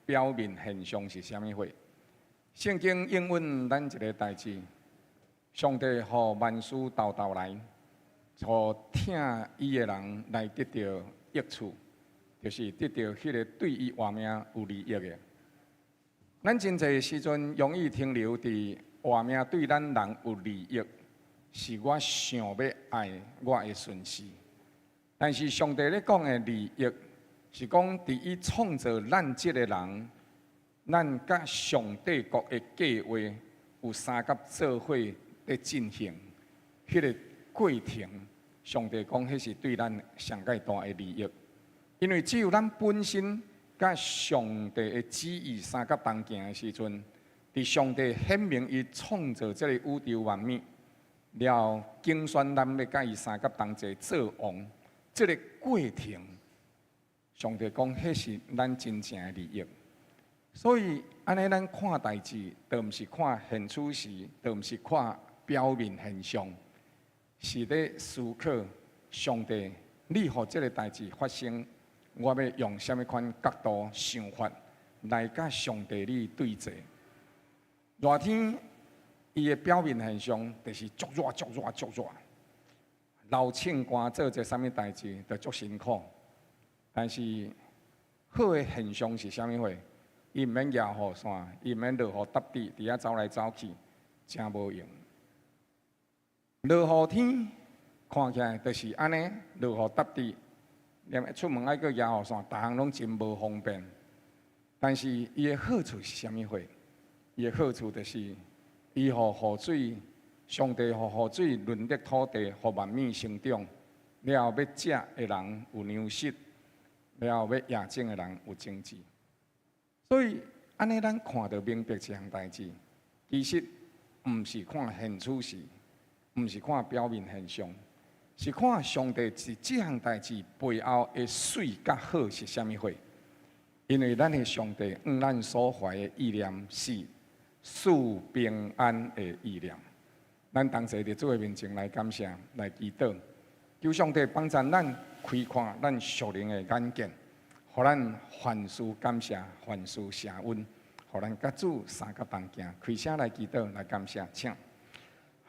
表面现象是啥物货？圣经应允咱一个代志：上帝互万事斗斗来，互听伊的人来得到益处，就是得到迄个对伊活命有利益的。咱真侪时阵容易停留伫活命对咱人有利益，是我想要爱我的顺势。但是上帝咧讲的利益，是讲伫伊创造咱即个人，咱甲上帝国的计划有三甲做伙咧进行，迄个过程，上帝讲迄是对咱上介大的利益，因为只有咱本身甲上帝的旨意三甲同行的时阵，伫上帝显明伊创造这个宇宙万物，了竞选咱要甲伊三甲同齐做王，这个过程，上帝讲迄是咱真正的利益。所以安尼咱看代志，都毋是看现处时，都毋是看表面现象，是咧思考上帝，你互这个代志发生，我要用什么款角度想法来甲上帝你对峙？热天伊的表面现象就是足热、足热、足热，流庆寒做者啥物代志，就足辛苦。但是好的现象是啥物货？伊毋免摇雨伞，伊毋免落雨搭地，伫遐走来走去，真无用。落雨天看起来就是安尼，落雨搭地，连出门爱个摇雨伞，逐项拢真无方便。但是伊的好处是啥物货？伊的好处就是，伊互雨水，上帝互雨水润泽土地，互万物生长。了后要食的人有粮食，了后要野种的人有经济。所以，安尼咱看到明白一项代志，其实毋是看现处事，毋是看表面现象，是看上帝是这项代志背后的水甲好是啥物货。因为咱的上帝咱所怀的意念是赐平安的意念。咱同齐伫主的面前来感谢，来祈祷，求上帝帮助咱开看咱属灵的眼界。互咱凡事感谢，凡事谢恩，互咱甲主三甲同行，开声来祈祷，来感谢，请。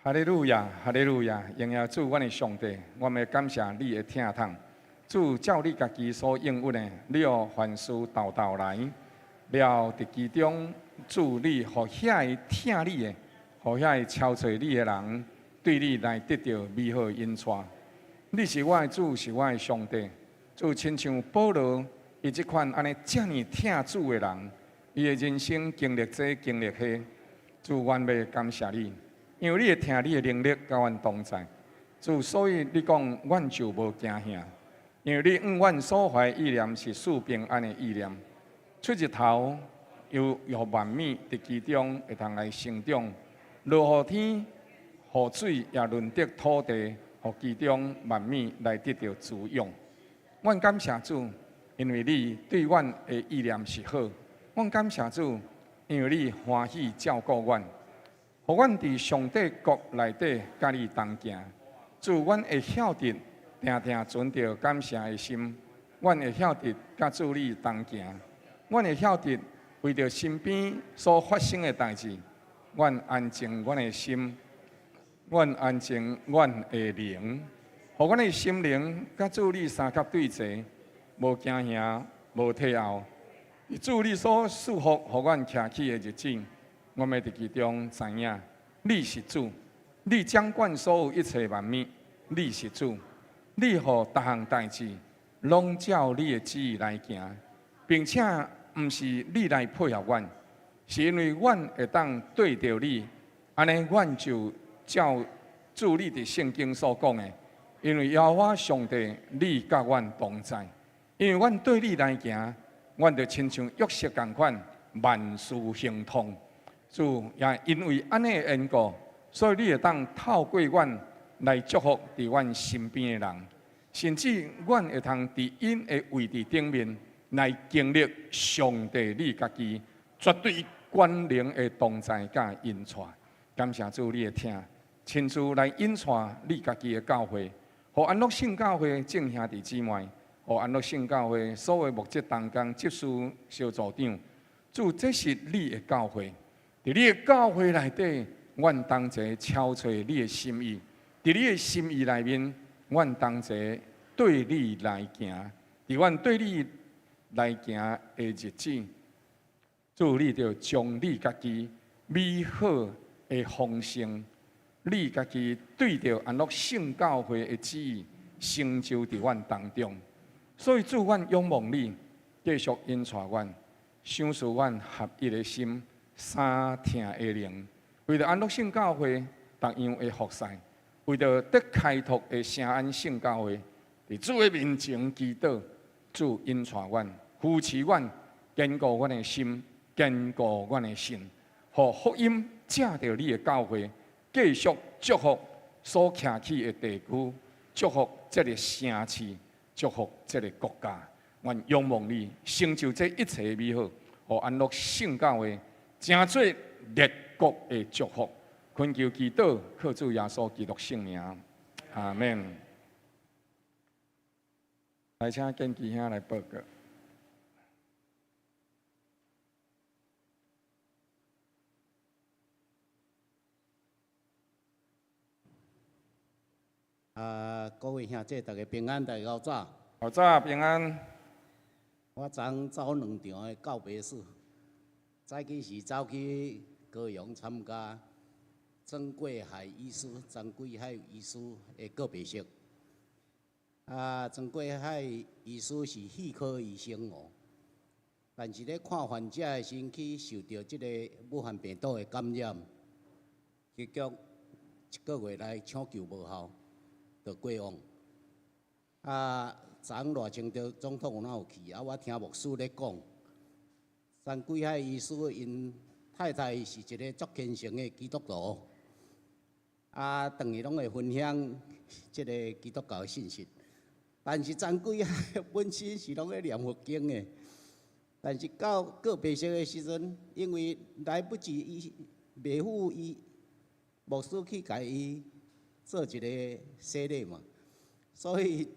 哈利路亚，哈利路亚！荣耀主，阮的上帝，我们感谢你的听筒。主照你家己所应允的，你互凡事斗斗来，了伫其中，主你互遐个听你的，互遐个超找你的人，对你来得到美好引带。你是我的主，是我的上帝。主亲像保罗。伊即款安尼遮尔听主的人，伊的人生经历这经历迄，主愿要感谢你，因为你会听你的能力甲阮同在。主，所以你讲，阮就无惊吓，因为你阮所怀意念是赐平安的意念。出日头又万物伫其中会通来生长，落雨天雨水也润泽土地，互其中万物来得到滋养。阮感谢主。因为你对阮的意念是好，阮感谢主，因为你欢喜照顾阮，互阮伫上帝国内底甲你同行。主，阮会晓得定定存着感谢的心，阮会晓得甲主你同行，阮会晓得为着身边所发生的代志，阮安静阮的心，阮安静阮的灵，互阮的心灵甲主你三甲对齐。无惊吓，无退后。主你所赐福，互阮徛起的日子，我们伫其中知影，你是主，你掌管所有一切万物，你是主，你互逐项代志拢照你的旨意来行，并且毋是你来配合阮，是因为阮会当对着你，安尼阮就照主你伫圣经所讲的，因为耶和华上帝，你甲阮同在。因为阮对你来行，阮就亲像约瑟共款，万事亨通。主也因为安尼的缘故，所以你会当透过阮来祝福伫阮身边的人，甚至阮会通伫因的位置顶面来经历上帝你家己绝对关联的同在甲引带。感谢主你的听，亲自来引带你家己的教会，互安乐圣教会众兄弟姊妹。互安乐圣教会所有牧者同工、执事、小组长，主，这是你的教会，伫你的教会内底，阮同齐敲找你的心意，伫你的心意内面，阮同齐对你来行，伫阮对你来行的日子，主，你着将你家己美好的丰盛，你家己对着安乐圣教会的旨意，成就伫阮当中。所以主，阮仰望你，继续引带阮，想使阮合一的心，三听的灵，为着安乐圣教会逐样的服侍，为着得开拓的圣安圣教会，伫主的面前祈祷，主引带阮，扶持阮，坚固阮的心，坚固阮的心，互福音借着你的教会，继续祝福所徛起的地区，祝福这个城市，祝福这个国家。愿仰望你，成就这一切的美好，互安乐圣教会成做列国的祝福。恳求祈祷，靠主耶稣基督圣名，阿门。来，请建基兄来报告。各位兄弟，大家平安，大家好早。好早平安。我昨走2场的告别式，早起是走去高雄参加曾贵海医师的告别式。曾贵海医师是气科医生哦，但是咧看患者的时去受到这个武汉病毒的感染，结局1个月来抢救无效。就过往。昨昏热清朝总统有哪有去？我听牧师咧讲，曾贵海医师因太太是一个足虔诚的基督徒，当日拢会分享这个基督教的信息。但是曾贵海本身是拢咧念佛经的，但是到告别式的时阵，因为来不及伊袂赴伊牧师去甲伊做一个洗礼嘛，所以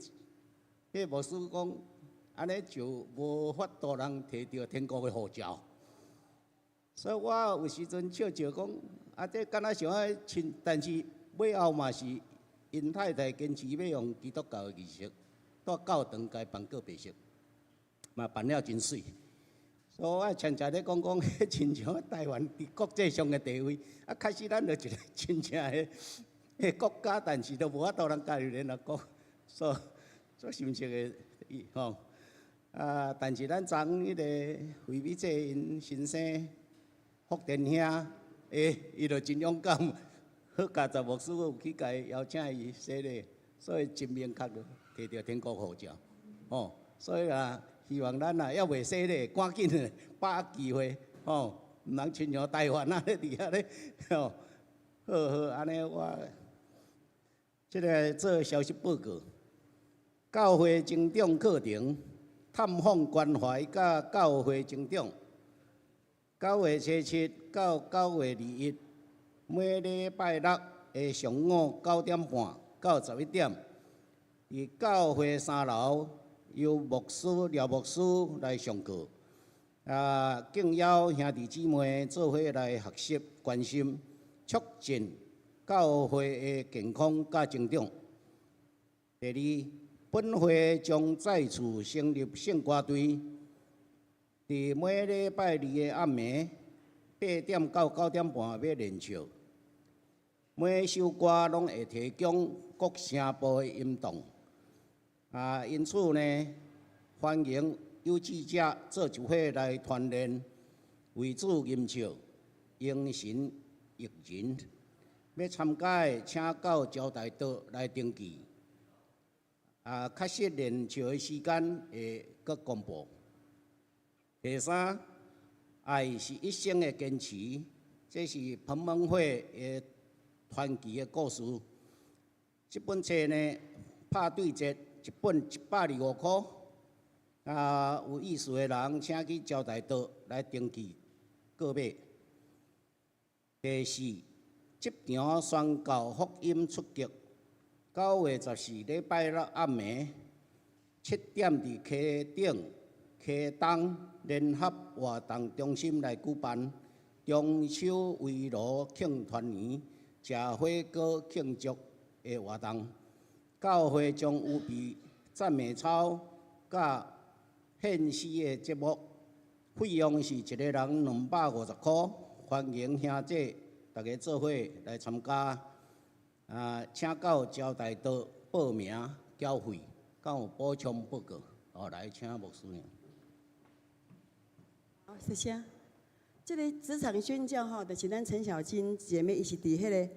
迄牧师讲，安尼就无法度人摕到天国的护照。所以我有时阵笑笑讲，这敢若像爱亲，但是尾后嘛是因太太坚持要用基督教的仪式，到教堂该办告别式，嘛办了真水。所以我常常咧讲，亲像台湾伫国际上的地位，开始咱就一个真正的国家，但是都无法度人加入联合国，所深切的吼。但是咱昨迄个惠美姐因先生福田兄，伊就真勇敢，好佳十牧师有去甲伊邀请伊洗礼，所以真明确就摕到天国护照。所以希望咱也未洗礼，赶紧把握机会，毋通亲像台湾咧伫遐咧，好安尼我。这个做消息报告，教会成长课程探访关怀甲教会成长，9月17到9月21，每礼拜六的上午9点半到11点，伫教会3楼由廖牧师来上课，敬邀兄弟姊妹做伙来学习关心，促进教会的健康甲成长。第二，本会将再次成立圣歌队，伫每礼拜2的暗暝8点到9点半要练唱，每首歌拢会提供各声部的音动。因此呢，欢迎有志者做一伙来团练，为主吟唱，迎神益人。要参加的，请到招待桌来登记。确实练唱的时间会搁公布。第三，爱是一生的坚持，这是彭蒙会的传奇的故事。这本册呢，拍对折一本125块。有意思的人，请去招待桌来登记购买。第四，这场宣教福音出击，9月14礼拜六暗暝7点伫溪顶溪东联合活动中心来举办中秋围炉庆团圆、食火锅庆祝的活动。教会将有备赞美操甲献诗的节目，费用是一个人250块，欢迎兄弟大家做伙来参加。请到招待道报名缴费，敢有补充报告？来，请牧师娘。好，谢谢。这个职场宣教吼，就是咱陈小金姐妹一起伫迄个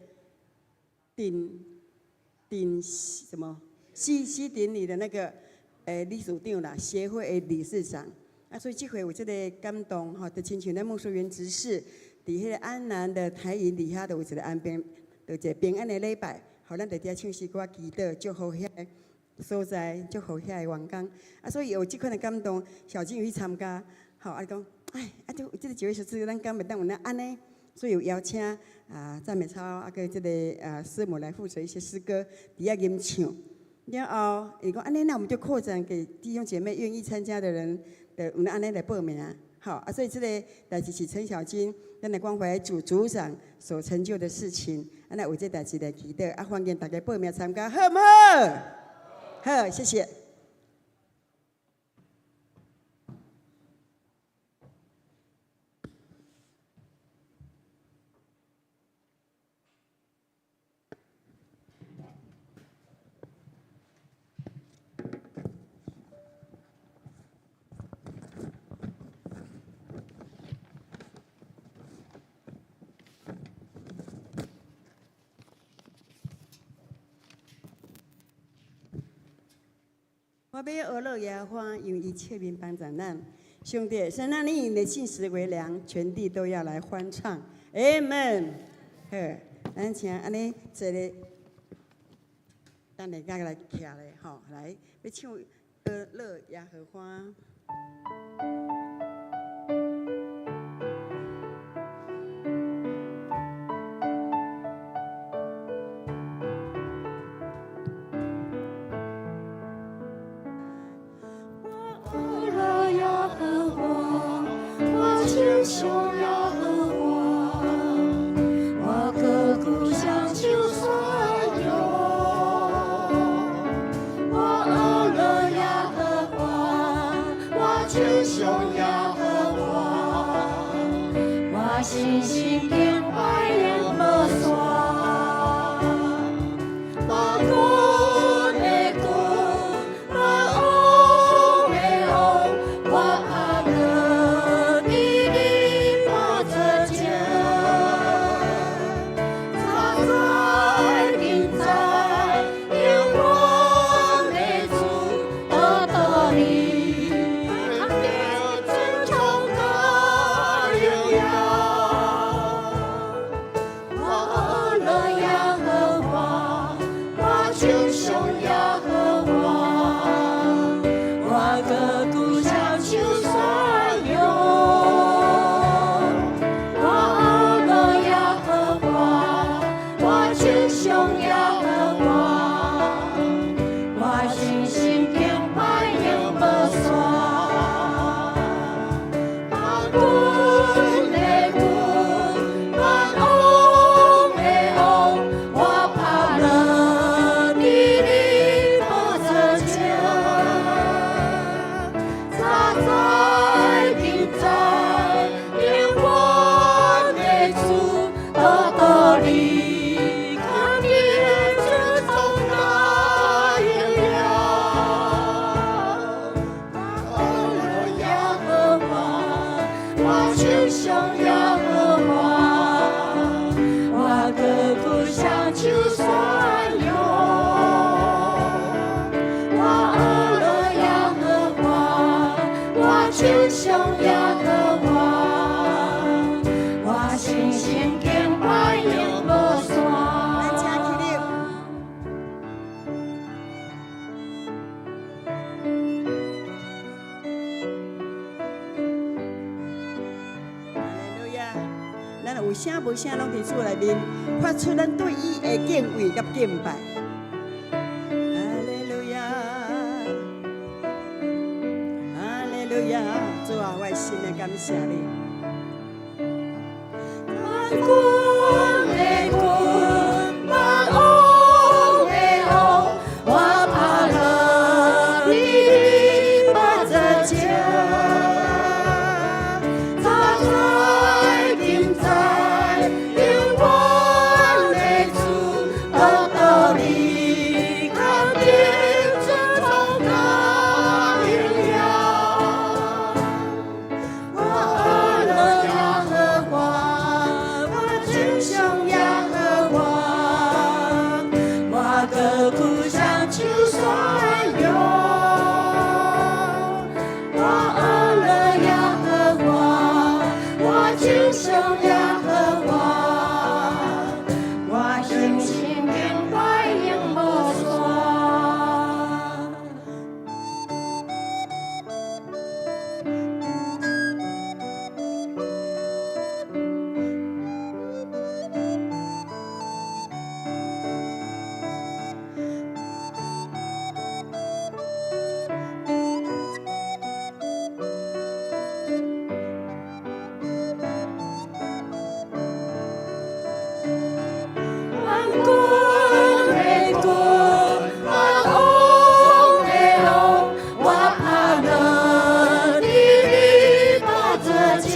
什么西顶里的那个理事长啦，协会的理事长。所以这回有这个感动吼，就亲像咱牧师员执事伫迄个安南的台营底下，就有一个安平，就一个平安的礼拜，互咱在遐唱诗歌祈祷，祝福遐个所在，祝福遐个员工。所以有这款的感动，小金有去参加，好，讲。就这个几位师姊，咱敢袂当有那安尼，所以有邀请赞美操个这个师母来负责一些诗歌，伫遐吟唱。然后伊讲安尼，那我们就扩展给弟兄姐妹愿意参加的人，有那安尼来报名。好所以这个代志是陈小金咱来关怀组长所成就的事情，那为这代志来祈祷，欢迎大家报名参加，好唔好？好，谢谢。我要俄勒耶和华，因为一切民帮助咱。兄弟，神让你以你的信实为粮，全地都要来欢唱。Amen。好，咱请安尼坐咧，等下甲来徛咧，吼，来要唱俄勒耶和华。求耶和华，我刻苦想求所有。我饿了耶和华，我求耶和华，我信心变白人不算。有声无声，拢伫厝内面发出咱对伊的敬畏甲敬拜。哈利路亚，哈利路亚。亚，主啊，我心的感谢你。滚的滚，万红的红，我怕了你把这情，早在今在，永远的主，到到你看见这种大荣耀，我爱了耶和华，我敬重耶和华，我歌鼓向主宣扬。我爱了耶和华，我敬重耶和华，我心情变快永无衰。万滚的滚，万红的红，我怕了你把这情，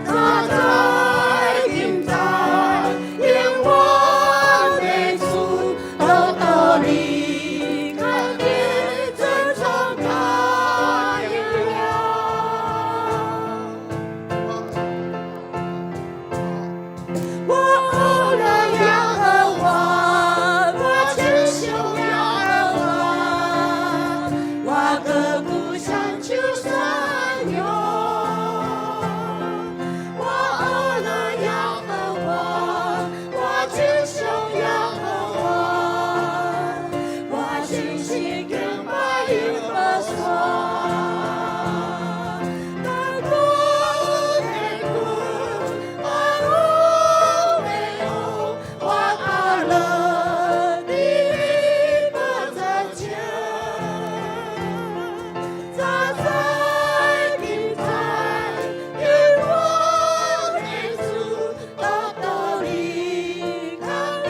早在今在，永远的主，到到你看见真正大荣耀。我爱了耶和华，我敬重耶和华，我歌鼓向主宣扬。我爱了耶和华，我敬重耶和华，我心心敬拜永不衰。万滚的滚，万红的红，我爱了你把这情，早在今在，永远的主，到到你看你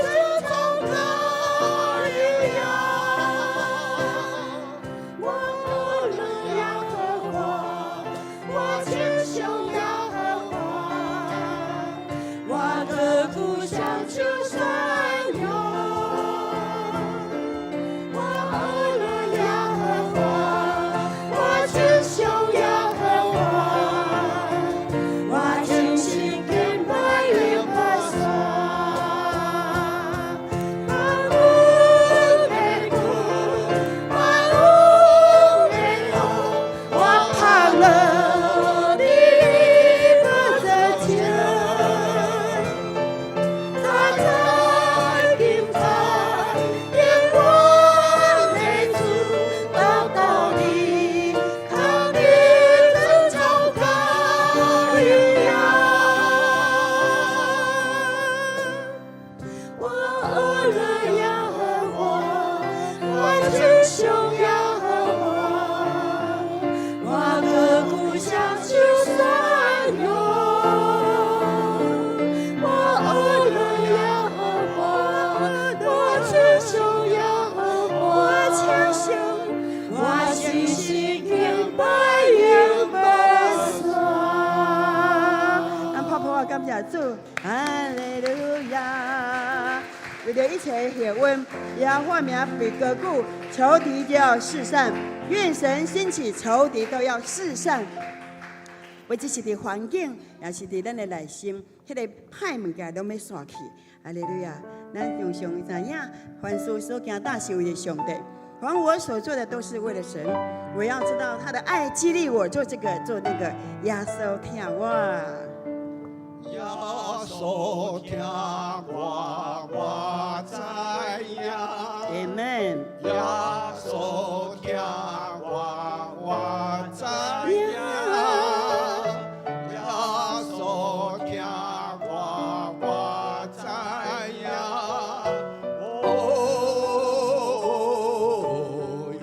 这种大荣耀。我爱了耶和华，我敬重耶和华，我歌鼓向主宣扬。我爱了耶和华，我敬重耶和华，我真心敬拜永不衰。万滚的滚，万红的红，我怕了你把这情，早在今在，永远的主，到到你看见真正大荣耀。我爱了耶和华，我敬重耶和华，我歌鼓向主宣扬。我爱了耶和华，我敬重耶和华，我心心敬拜永不衰。咱泡泡啊，感谢主，哈利路亚！为了一切谢恩，耶和华名为歌鼓，仇敌就要四散。愿神兴起，仇敌都要四散。或者是伫环境，也是伫咱的内心，迄个歹物件拢要散去。哈利路亚！咱常常知影，凡事所行大是为了上帝。凡我所做的都是为了神。我要知道他的爱激励我做这个做那个。耶稣听我。耶稣听我，我知影。Amen。耶稣听我，我知影。耶稣听我，我知影。哦，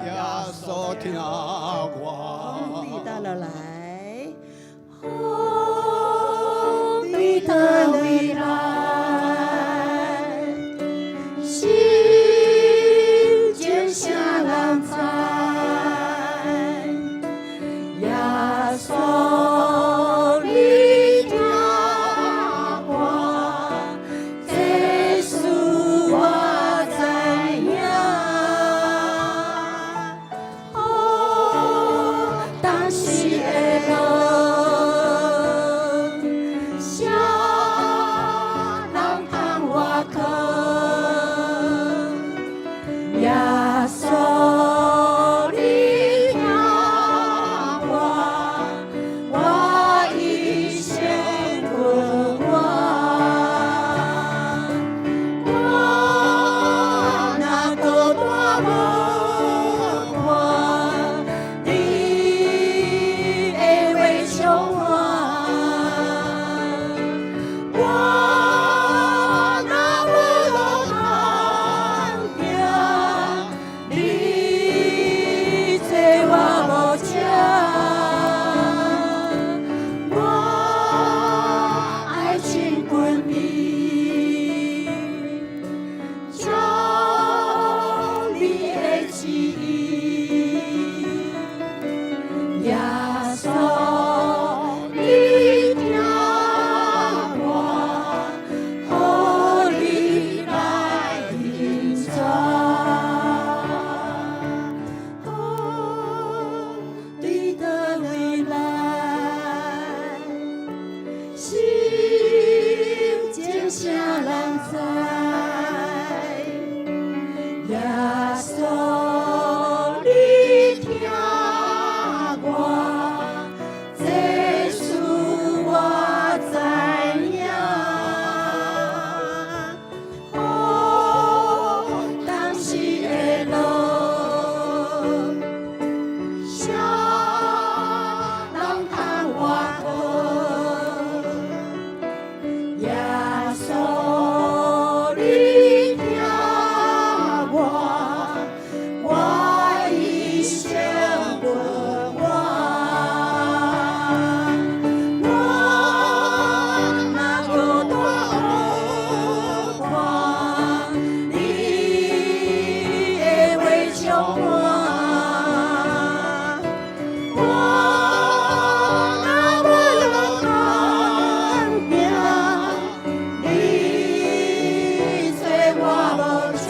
耶稣听我。你到了来，你的未来，心间下人知，耶稣你听我，这事我知影。哦，当时的路。啥人通我靠？耶稣你听我，我一生困我，我那个大无看，你的话相换。我若无路通行，你找我无遮，我爱亲近你，照你的旨意，耶稣你听我。好你来引导，哦，你的未来，心间啥人知？耶稣你听我，这事我知影。哦，当时的路，啥人通我靠？耶稣你听我，我一生问我。我那个大无看，你的话相换。我若无路通行，你找我无遮。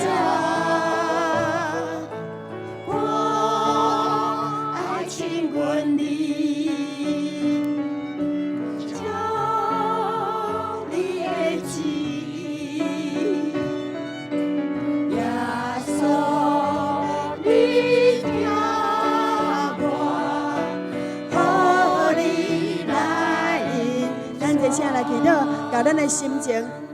我爱亲近你，照你的旨意，耶稣你听我，好你来引咱接下来祈祷，把咱的心情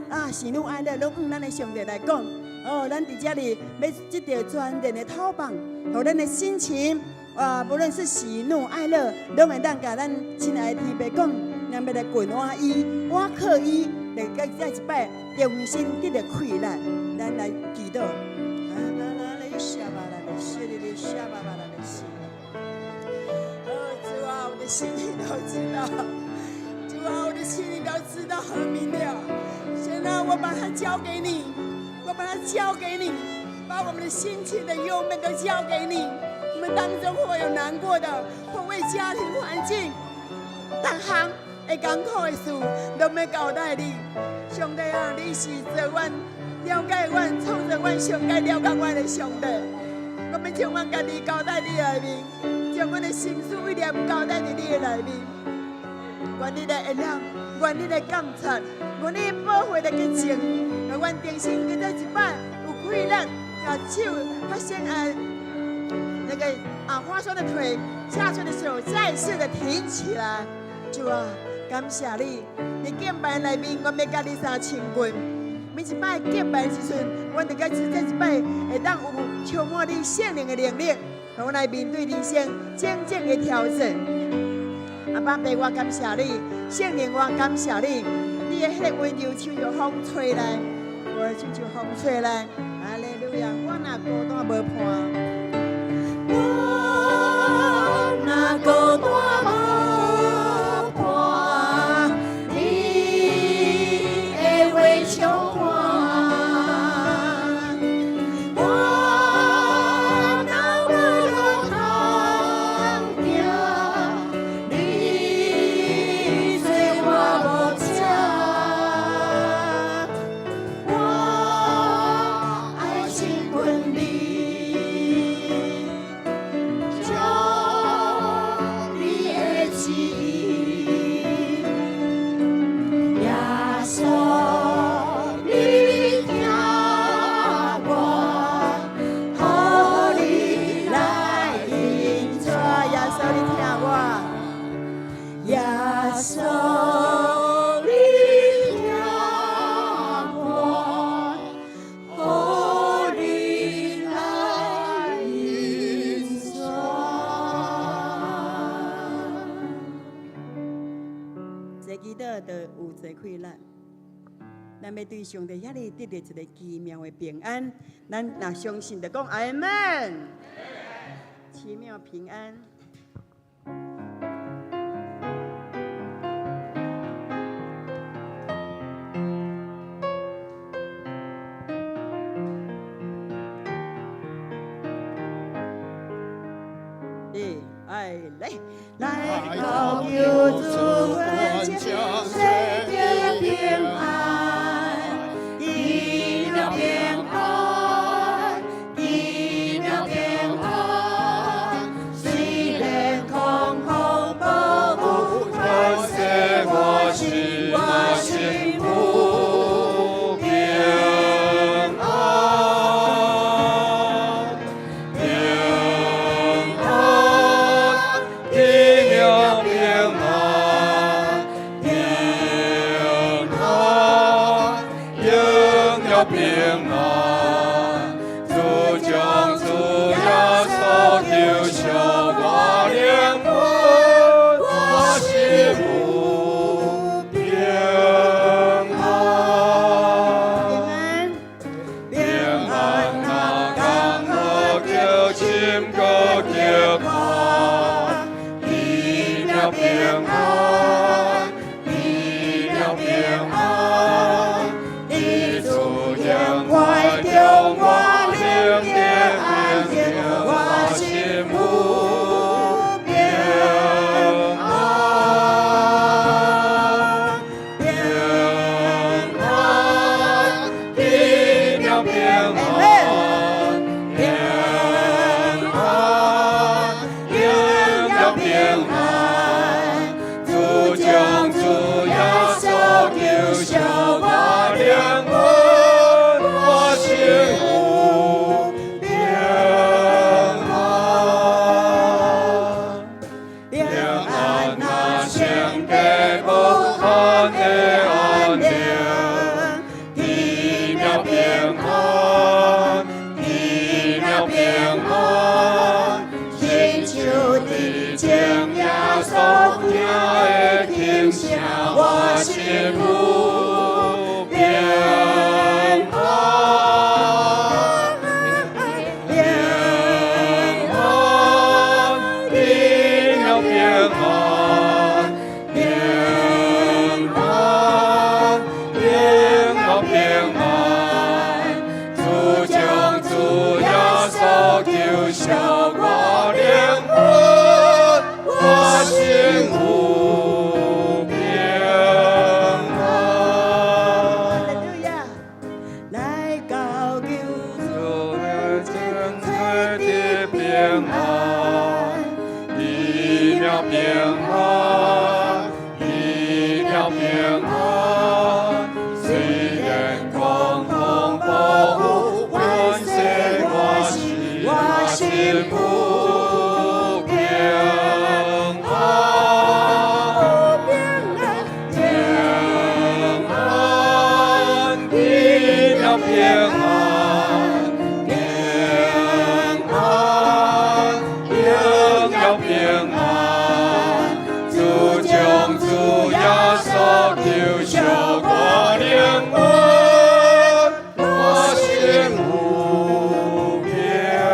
啊，喜怒哀乐拢向咱的上帝来讲。哦，咱伫这里要这条全然的祷放，互咱的心情啊，无论是喜怒哀乐，拢会当甲咱亲爱的天父讲，咱要来滚我伊，我靠伊，来再一摆重新得到快乐。咱来祈祷。主啊，我的心里都知道。主啊，我的心里都知道很明了。现在我把它交给你，我把它交给你，把我们的心情的忧闷都交给你。我们当中或有难过的，或为家庭环境，各项会艰苦的事，都要交代你。上帝啊，你是做阮了解阮、创造阮上该了解阮的上帝。我们将阮家己交代你的内面，将阮的心思意念交代在你的内面。愿你的恩谅，愿你的感察，愿你保护的激情，让阮重新跟着一摆有快乐，把手发现那个花酸的腿下垂的手再次的挺起来。主啊，感谢你，你敬拜内面，我要甲你相亲近。每一摆敬拜的时阵，我就甲真正一摆会当有充满你圣灵的能力，让我来面对人生真正的挑战。阿爸爸，我感谢你，圣灵，我感谢你，你的迄个温柔像着风吹来，我像着风吹来，哈利路亚！我若孤单无伴。手里阳光，后里来迎霜。这祈祷就有这困难。咱要对上帝遐里得到一个奇妙的平安，咱若相信就讲阿门，奇妙平安。来到救主恩前，谁的平安，一秒平安，一秒平安，虽然空空暴雨吞噬我心，我心不平安，平安，一秒平安，平安，永远平安，主将主要所求求我灵魂，我心不平安，平安那刚我求心个求看，一秒平安，一秒平安，你主将快中我灵的安定，我心不平安，平安，一秒平安，平安，永远平安，主将主要所求求我灵魂，我心不平安，平安那先给无限的安宁，一秒平安，一秒平安，亲像地情耶稣听的听声，我心不平安，平安，一秒平安，平安，永远平安，主将主要所求求我灵魂，我心不平安。哈利路亚！来高救主的精彩的平安，一秒平安，一秒平安，虽然空空暴雨吞噬我心，我心不平安，平安，一秒平安，平安，永远平安，主将主要所求求我灵魂，我心不平安。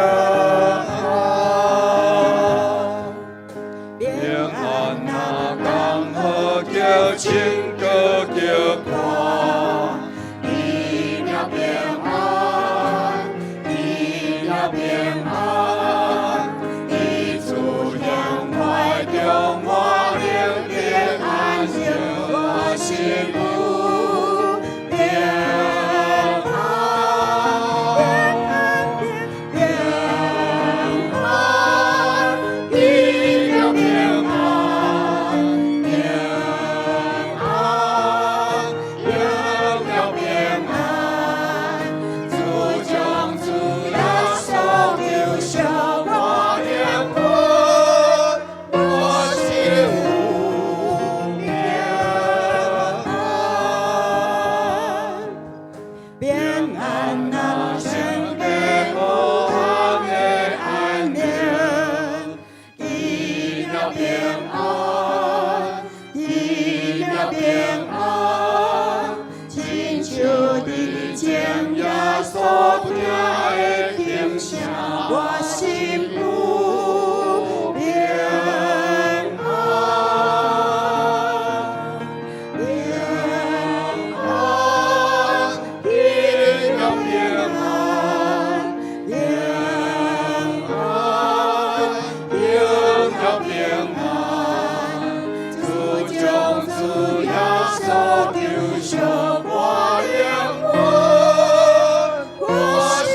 心不平安，平安，应有平安，平安，应有平安。主将主耶稣救赎我灵魂，我心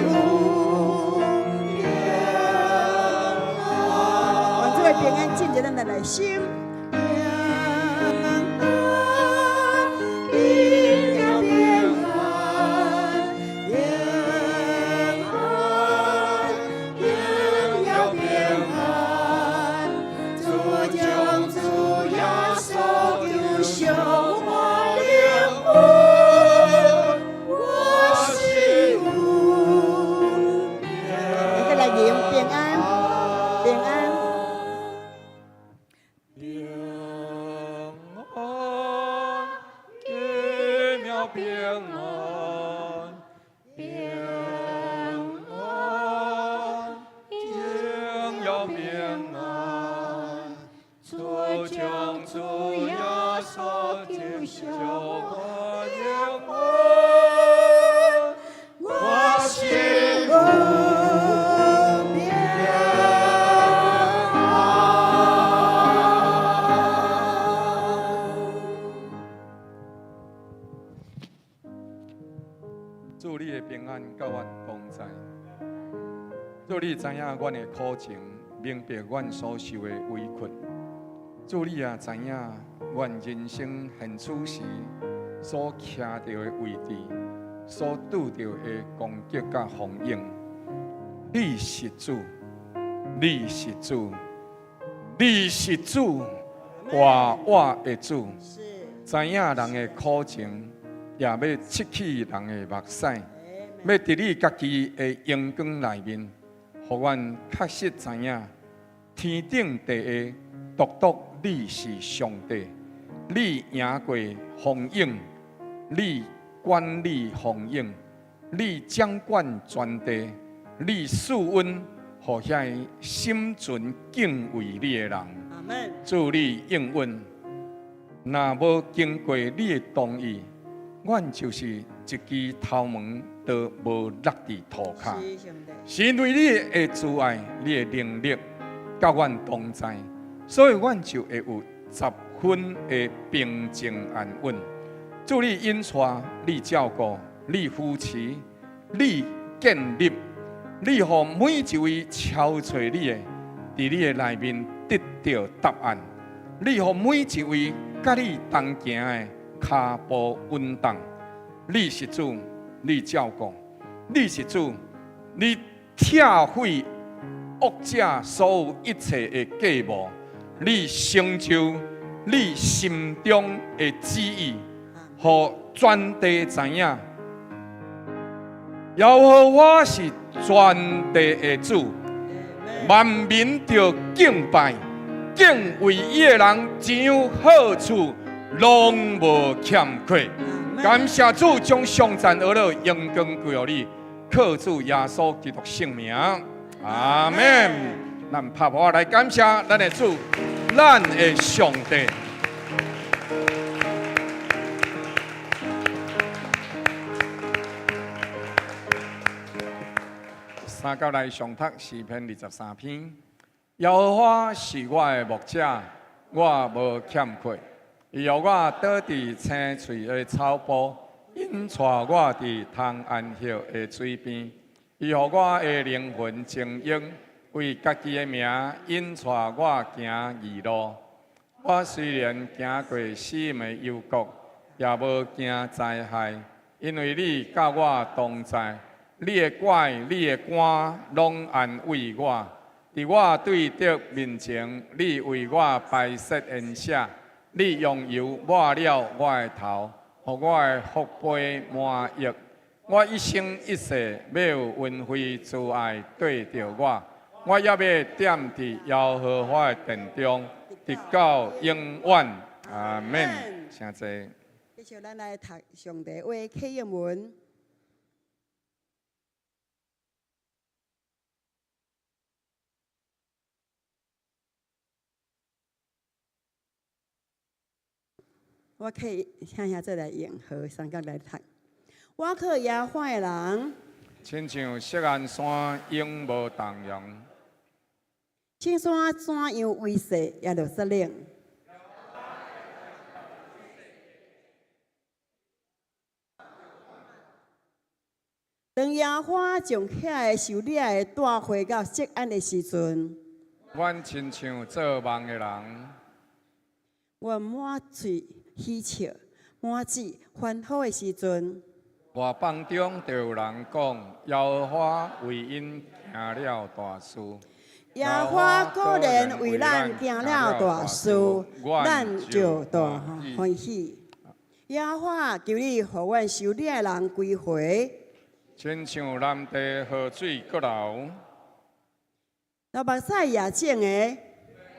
无平安。愿这位平安进入咱的内心。平安，应有平安，平安，应有平安。主将主耶稣救赎我灵魂，我心无平安。再来念平安，平安。平安，奇妙平安，平安，应有平安。主将主耶稣救赎我灵魂，我心无平安。祝你的平安甲阮同在。祝你知影阮的苦情，明白阮所受的委屈。祝你也知影阮人生现处时所徛到的位置，所拄到的攻击甲风影。你是主，你是主，你是主，活活的主。是，知影人的苦情，也要拭去人的目屎，要伫你家己的阳光内面，互阮确实知影，天顶地下，独独你是上帝。你赢过风影，你管理风影，你掌管全地，你赐恩，互遐心存敬畏你的人。阿门。祝你应允。若无经过你的同意，阮就是一支头毛都无落伫涂骹。是上帝。是因为你的慈爱、你的能力，甲阮同在，所以阮就会有10分的平静安稳。祝你引带、你照顾、你扶持、你建立，你互每一位敲找你的，伫你的内面得到答案。你互每一位甲你同行的脚步稳当。你是主，你照顾；你是主，你拆毁恶者所有一切的计谋，你成就你心中的旨意，互全地知影。耶和华是全地的主，万民着敬拜，敬畏伊的人，真有好处，拢无欠缺。感谢主将上赞而乐荣光归予你，靠主耶稣基督圣名，阿门。咱拍拍来感谢咱的主，咱的上帝。三角来上读诗篇23篇。耶和华是我的牧者，我无欠缺。伊予我倒伫青翠的草坡，引带我伫通安息的水边。伊予我的灵魂静养，为家己的名引带我行义路。我虽然行过死的幽谷，也无惊灾害，因为你甲我同在。你的拐、你的竿，拢安慰我。伫我对敌面前，你为我摆设筵席。你用油抹了我的头，互我的福杯满溢。我一生一世要有恩惠慈爱对着我，我也要踮伫耶和华的殿中，直到永远。阿门。请坐。继续，咱来读上帝话启应文。我可以向下再来演和三角来读。我靠野花的人，亲像锡安山永无动摇。青山怎样威势耶路撒冷？当野花将遐个受掠的带回到锡安的时阵，阮亲像做梦的人，我满嘴喜笑，满嘴欢呼的时阵，外邦中就有人讲，耶和华为因行了大事。野花果然为咱行了大事，咱就大欢喜。野花求你，互阮受掠的人归回。亲像南地河水阁流，老目屎也种的，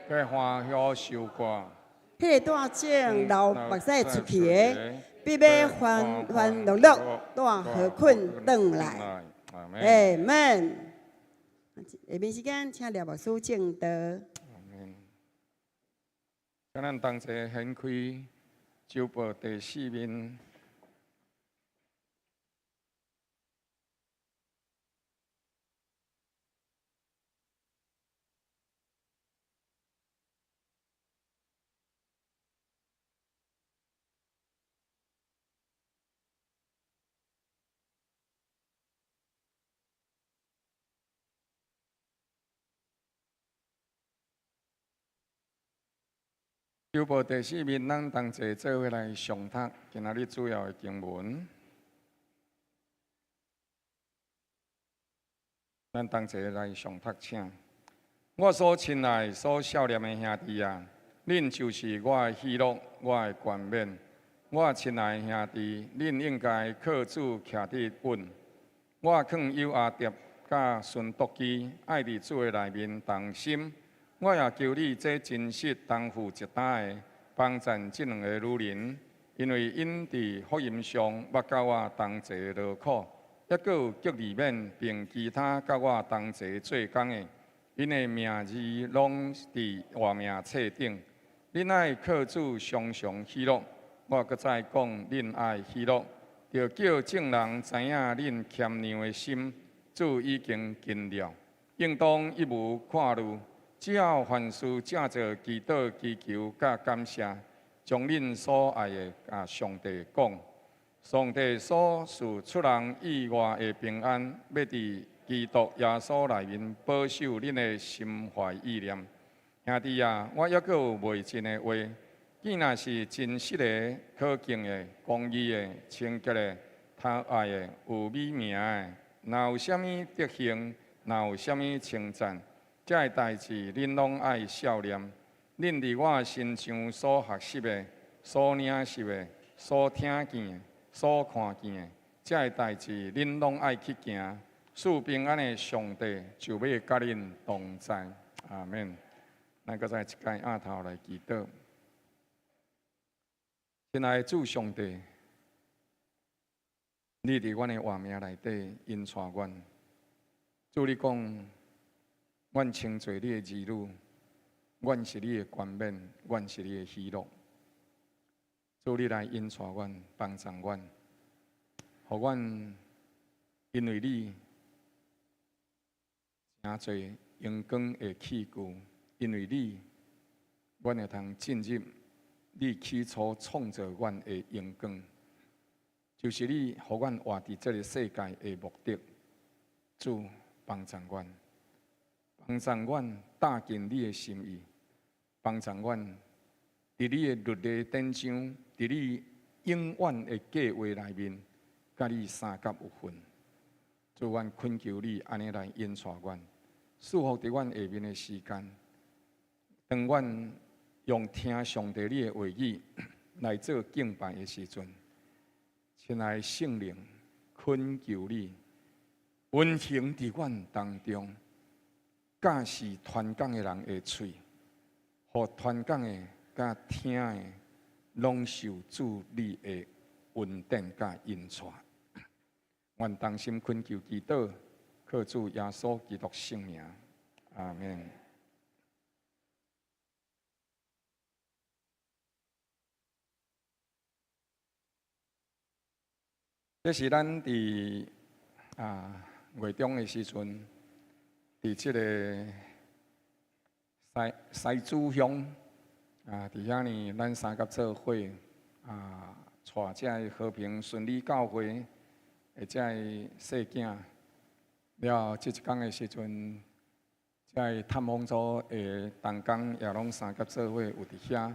该欢喜受过。迄个带种流目屎出去的，必要欢乐乐带何困转来。哎，阿门。下面时间，请廖牧师正道。今咱同齐掀开周报第4面。周报第4面，咱同齐做伙来上读今仔日主要的经文。咱同齐来上读，请。我所亲爱、所少年的兄弟啊，恁就是我的喜乐，我的冠冕。我亲爱的兄弟，恁应该靠主徛得稳。我劝犹阿蝶甲孙督基爱伫主的内面同心。我也求你这真实同负一担的帮赞这两个女人，因为因伫福音上捌甲我同齐劳苦，抑阁有极里面并其他甲我同齐做工的，因的名字拢伫活命册顶。恁爱靠主常常喜乐，我搁再讲，恁爱喜乐，着叫众人知影恁谦让的心，主已经尽了，应当一无看路。只要凡事借着祈祷、祈求、甲感谢，将恁所爱的甲上帝讲。上帝所赐出人意外的平安，要伫基督耶稣内面保守恁的心怀意念。兄弟啊，我抑阁有未尽的话，既若是真实的、可敬的、公义的、清洁的、他爱的、有美名的，若有啥物德行，若有啥物称赞。这个代志，恁拢爱少念。恁伫我身上所学习的、所领受的、所听见的、所看见的，这个代志，恁拢爱去行。赐平安的上帝就要甲恁同在。阿免。咱搁再一摆额头来祈祷。亲爱的主上帝，你伫阮的活命内底引带阮。主你讲。阮称做你的儿女，阮是你的冠冕，阮是你的喜乐。主你来引带阮，帮助阮，互阮因为你诚侪阳光的器具，因为你，阮会通进入你起初创造阮的阳光，就是你互阮活伫这个世界的目的。主帮助阮。帮助阮踏进你的心意，帮助阮伫你的律例典章，伫你永远的计划内面，甲你三甲有份。主，阮恳求你安尼来引带阮，束缚伫阮下面的时间，当阮用听上帝你的话语来做敬拜的时阵，亲爱的圣灵，恳求你运行伫阮当中。教示传讲的人的嘴，互传讲的甲听的，拢受主你的恩典甲引带。愿同心恳求祈祷，靠主耶稣基督圣名，阿门。这是咱伫月中的时阵，伫即个西子乡伫遐呢，咱三甲做伙带这和平顺利教会的这细囝，了即一天的时阵，这探访组的同工也拢三甲做伙有伫遐，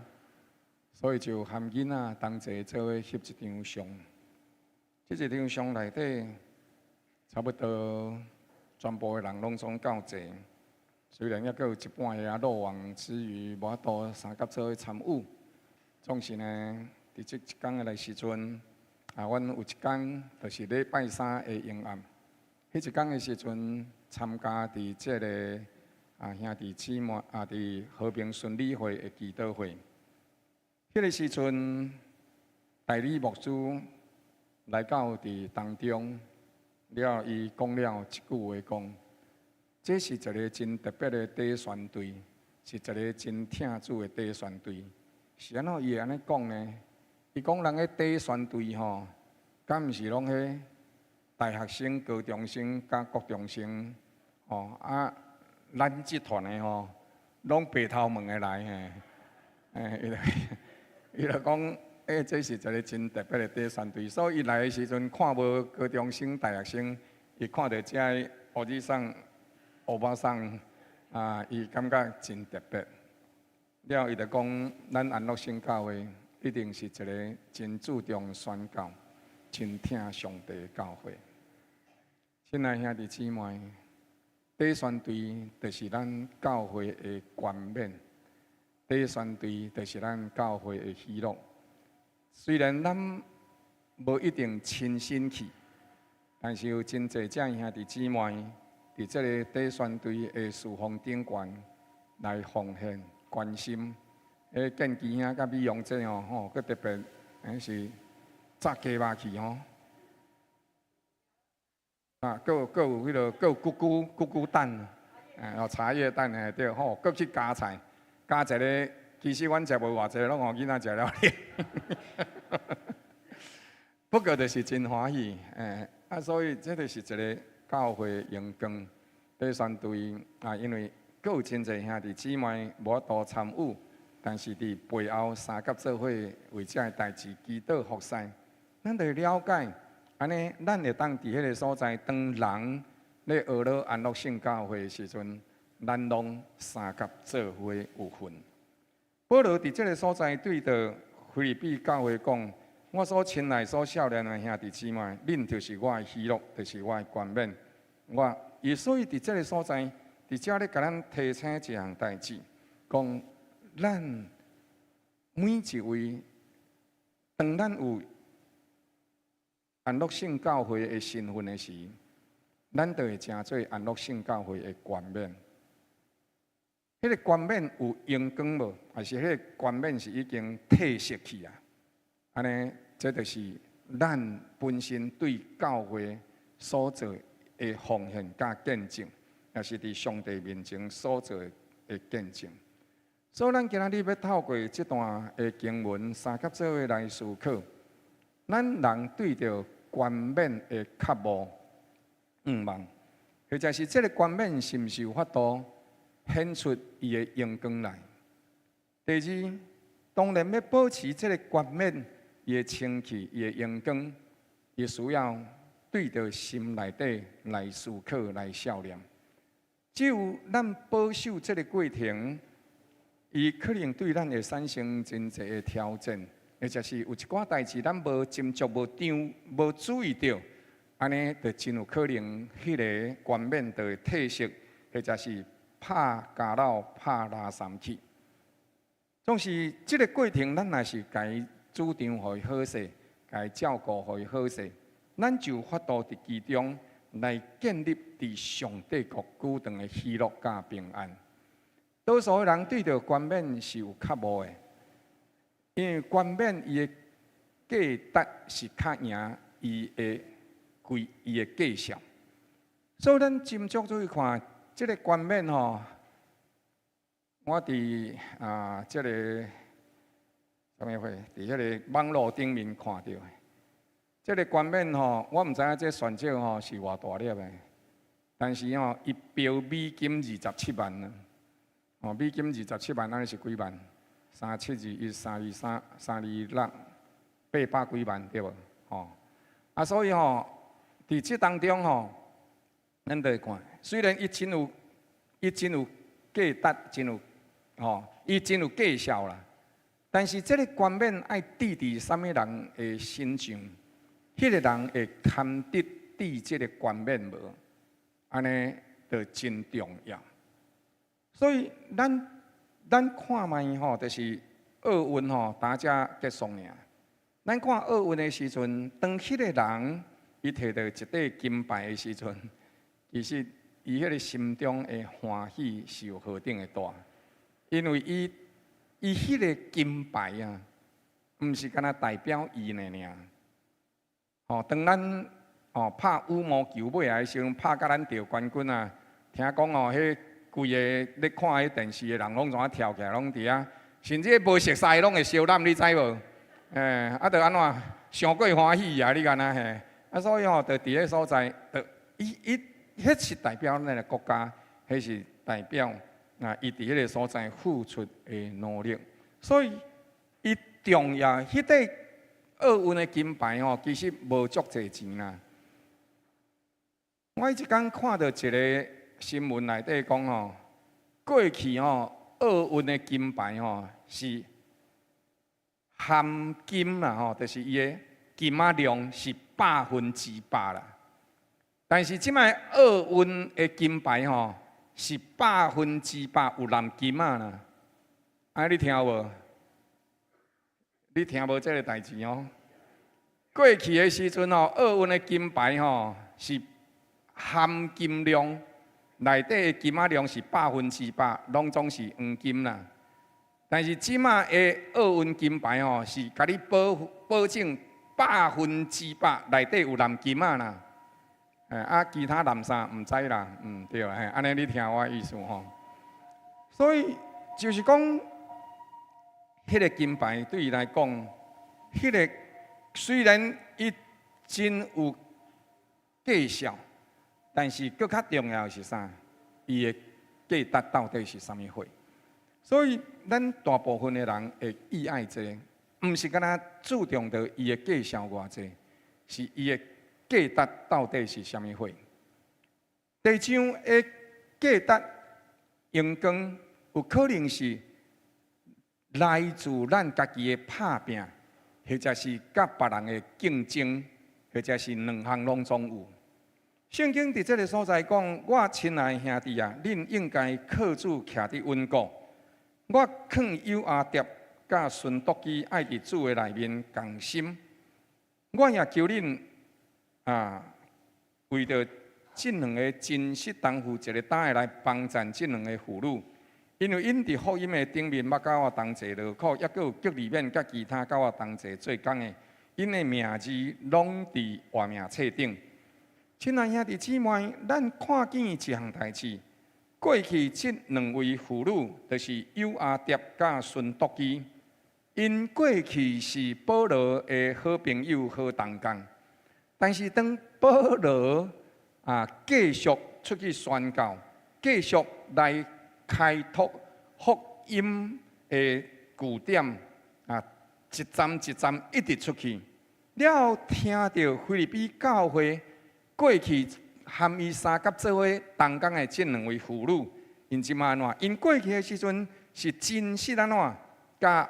所以就含囡仔同齐做伙翕一张相。即一张相内底，差不多全部的人拢总够侪。虽然抑阁有一半个落网之余，无法度三甲做伙参与，总是呢，伫即一天的时阵，阮有一天就是礼拜三的阴暗，迄一天的时阵参加伫即个兄弟姊妹伫和平顺利会的祈祷会。迄个时阵，代理牧师来到伫当中，了伊讲了一句话，讲：这是一个真特别的底选队，是一个真挺主的底选队。是安怎伊会安尼讲呢？伊讲人个底选队吼，敢毋是拢迄大学生、高中生、甲国中生吼咱集团的吼，拢白头毛的来伊就讲。这是一个真特别的底选队，所以伊来的时阵看无高中生、大学生，伊看到这乌子桑、乌巴桑伊感觉真特别。了，伊就讲，咱安乐圣教会一定是一个真注重宣教、真听上帝的教会。亲爱兄弟姊妹，底选队就是咱教会的冠冕，底选队就是咱教会的喜乐。虽然咱无一定亲身去，但是有真侪正兄弟姊妹伫这个底选队的事奉顶悬来奉献、关心。建基兄甲美容姐吼，佮特别是炸鸡肉去吼，佮有迄个佮有咕咕蛋，茶叶蛋对吼，佮去加菜，加一个。其实阮食无偌济，拢互囡仔食了不过就是真欢喜，所以这就是一个教会荣光底选队因为佮有真侪兄弟姊妹无法度参与，但是伫背后三甲做伙为这个代志祈祷服侍，咱就了解，安尼咱会当伫迄个所在，当人咧学了安乐圣教会的时阵，咱拢三甲做伙有份。保罗伫这个所在对着腓立比教会讲：“我所亲爱、所少年的兄弟姊妹，恁就是我的喜乐，就是我的冠冕。所以伫这个所在，伫这咧甲咱提醒一项代志，讲咱每一位，当咱有安乐圣教会的身份的时，咱就会成做安乐圣教会的冠冕。”迄个冠冕有阳光无？还是迄个冠冕是已经褪色去啊？安尼，这就是咱本身对教会所做的奉献甲见证，也是伫上帝面前所做的见证。所以，咱今仔日要透过这段的经文，三甲做伙来思考，咱人对着冠冕的渴慕、望，或者是这个冠冕是毋是有法度显出伊的阳光来。第二，当然要保持这个冠冕伊的清气、伊的阳光，伊需要对着心内底来思考、来效念。只有咱保守这个过程，伊可能对咱会产生真侪的挑战，或者是有一寡代志咱无斟酌、无注意到，安尼就真有可能迄个冠冕就会褪色，或者是拍家老、拍拉三去。总是这个过程，咱若是该主张互伊好势，该照顾互伊好势，咱就法度伫其中来建立伫上帝国久长的喜乐甲平安。多数人对着冠冕是有较无的，因为冠冕伊的价值是较赢伊的价值，所以咱斟酌注意看。这个冠冕吼，我伫这个什么会？伫迄个网络顶面看到的。这个冠冕吼，我毋知影这选择吼是偌大粒的，但是吼，伊标美金27万呢。哦，美金27万，安尼是几万？372132326，800几万对无？吼，啊，所以吼，伫这当中吼，咱得看，虽然伊真有价值，真有吼，伊真有价效啦，但是这个冠冕爱滴伫什么人的身上，迄个人会堪得滴这个冠冕无？安尼就真重要。所以咱看卖吼，就是奥运吼，大家结束尔。咱看奥运的时阵，当迄个人伊摕到一块金牌的时阵，其实伊迄个心中的欢喜是有何等的大，因为伊迄个金牌啊，毋是干那代表伊呢尔。哦，当咱拍羽毛球尾来的时阵，拍甲咱得冠军啊，听讲哦，迄规个咧看迄电视的人拢怎啊跳起来，拢伫啊，甚至无熟悉拢会烧咱，你知无？啊，着安怎上过欢喜啊？你敢若嘿？啊，所以吼，着伫个所在，着迄是代表咱个国家，迄是代表伊伫迄个所在付出的努力。所以伊重要，迄块奥运的金牌吼，其实无足侪钱啦。我迄天看到一个新闻内底讲吼，过去吼奥运的金牌吼是含金啦吼，就是伊的金仔量是100%啦。但是即摆奥运的金牌吼是100%有蓝金仔啦。啊，你听无？你听无这个代志哦？过去的时阵吼，奥运的金牌吼是含金量内底的金仔量是100%，拢总是黄金啦。但是即马的奥运金牌吼，是甲你保证100%内底有蓝金仔啦。啊，其他蓝啥毋知啦，对，安尼你听我的意思吼。所以就是讲，迄个金牌对伊来讲，迄个虽然伊真有价效，但是更较重要的是啥？伊的价值到底是啥物货？所以咱大部分的人会意爱这个，毋是干那注重到伊的价效偌济，是伊的价值到底是啥物货？地上的价值阳光有可能是来自咱家己的打拼，或者是甲别人的竞争，或者是两项拢总有。圣经伫这个所在讲：我亲爱兄弟啊，恁应该靠主徛伫稳固。我劝友阿蝶甲顺督基爱伫主的内面共心。我也求恁为着这两个真实同负一个胆的来帮赞这两个妇女，因为因伫福音的顶面捌甲我同齐劳苦，抑佫有激里面甲其他甲我同齐做工的，因的名字拢伫活命册顶。亲爱兄弟姊妹，咱看见一项代志。过去这两位妇女，就是友阿蝶甲孙督基，因过去是保罗的好朋友、好同工。但是当保罗继续出去宣教，继续来开拓福音的据点一站一站一直出去，了听到菲律宾教会过去含伊三甲做伙同工的这两位妇女，因即马安怎？因过去的时阵是真实安怎？甲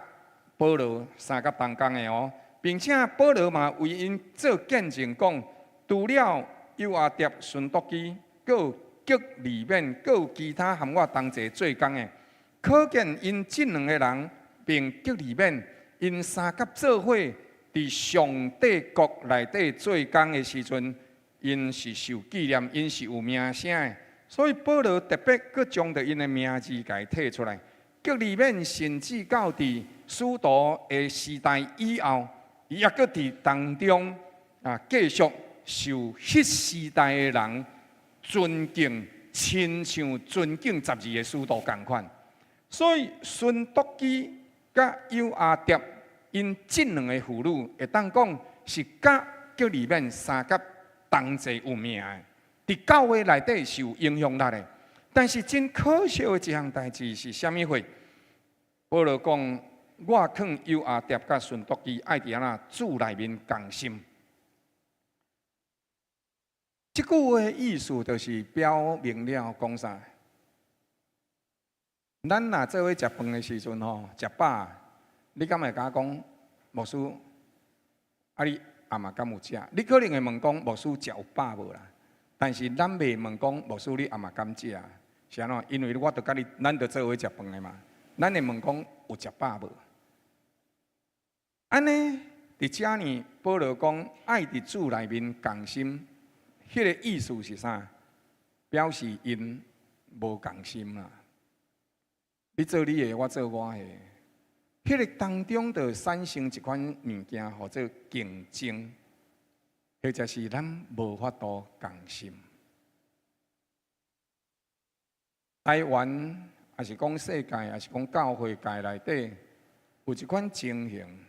保罗三甲同工的哦，并且保罗嘛为因做见证，讲除了友阿蝶、顺督基，佮有激里面，佮有其他含我同齐做工的，可见因这两个人并激里面，因三甲做伙伫上帝国内底做工的时阵。因是受纪念，因是有名声的，所以保罗特别佮将着因的名字甲伊摕出来。革里面甚至到伫使徒的时代以后，伊也佮伫当中继续受迄时代的人尊敬，亲像尊敬12个使徒共款。所以孙督基甲友阿蝶，因这两个妇女会当讲是甲叫里面三甲同齐有命的，伫教会内底是有影响力的。但是真可惜的一项代志是啥物货？保罗讲：我肯犹阿蝶甲顺督基爱伫安那主内面共心。这句话的意思就是表明了讲啥？咱若做伙食饭的时阵吼，食饱，你敢会甲讲牧师？啊，你阿嘛敢有食？你可能会问讲牧师食有饱无啦？但是咱袂问讲牧师你阿嘛敢食？是安怎？因为我著甲你，咱著做伙食饭的嘛。咱会问讲有食饱无？安尼伫遮呢，保罗讲爱伫主内面共心，迄个意思是啥？表示因无共心啦。你做你的，我做我的。迄个当中就产生一款物件，或者竞争，或者是咱无法度共心。台湾也是讲世界，也是讲教会界内底有一款情形。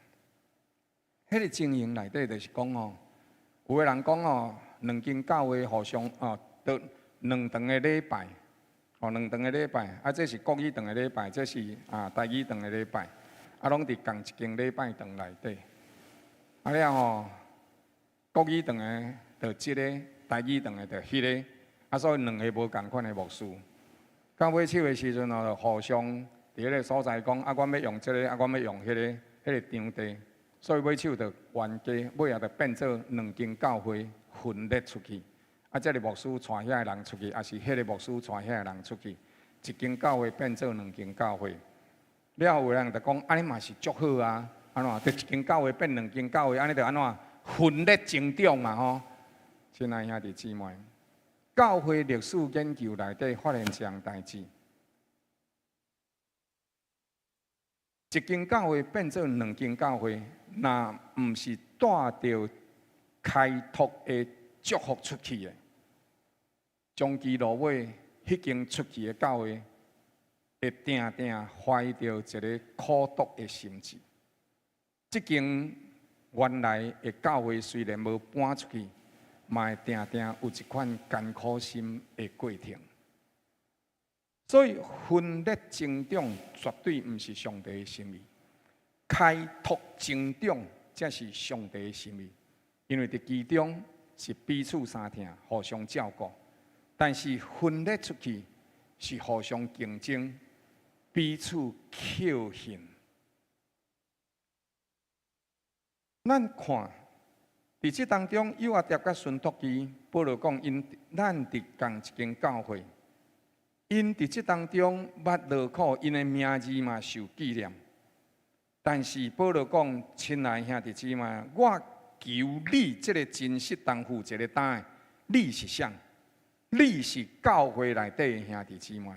迄个情形内底就是讲哦，有个人讲哦，两间教会互相哦，都两堂的礼拜。哦，两堂的礼拜，啊，这是国语堂的礼拜，这是台语堂的礼拜，啊，拢伫同一间礼拜堂内底。啊了吼，国语堂的就即个，台语堂的就迄个，啊，所以两个无共款的牧师。到尾手的时阵哦，互相伫迄个所在讲，啊，阮要用即个，啊，阮要用迄个场地，所以尾手就冤家，尾也就变做两间教会分裂出去。啊，这个牧师带遐个人出去，还是迄个牧师带遐个人出去，一间教会变做两间教会。了后有人就讲，安尼嘛是足好啊，安怎？就一间教会变两间教会，安尼就安怎？分裂成长嘛吼。亲爱兄弟姊妹，教会历史研究内底发现这样代志，一间教会变做两间教会，那毋是带着开拓的祝福出去的，终其落尾，迄间出去的教会，会定定怀着一个苦毒的心志。即间原来的教会虽然无搬出去，嘛会定定有一款艰苦心的过程。所以分裂成长绝对毋是上帝的心意，开拓成长才是上帝的心意，因为伫其中。是彼此相疼，互相照顾；但是分裂出去是互相竞争，彼此扣恨。咱看伫这当中，约阿蝶甲孙督基，保罗讲因咱伫同一间教会，因伫这当中捌劳苦，因的名字嘛受纪念。但是保罗讲，亲爱兄弟姊妹，我。求你这个真实当负一个担，你是啥？你是教会内底的兄弟姊妹。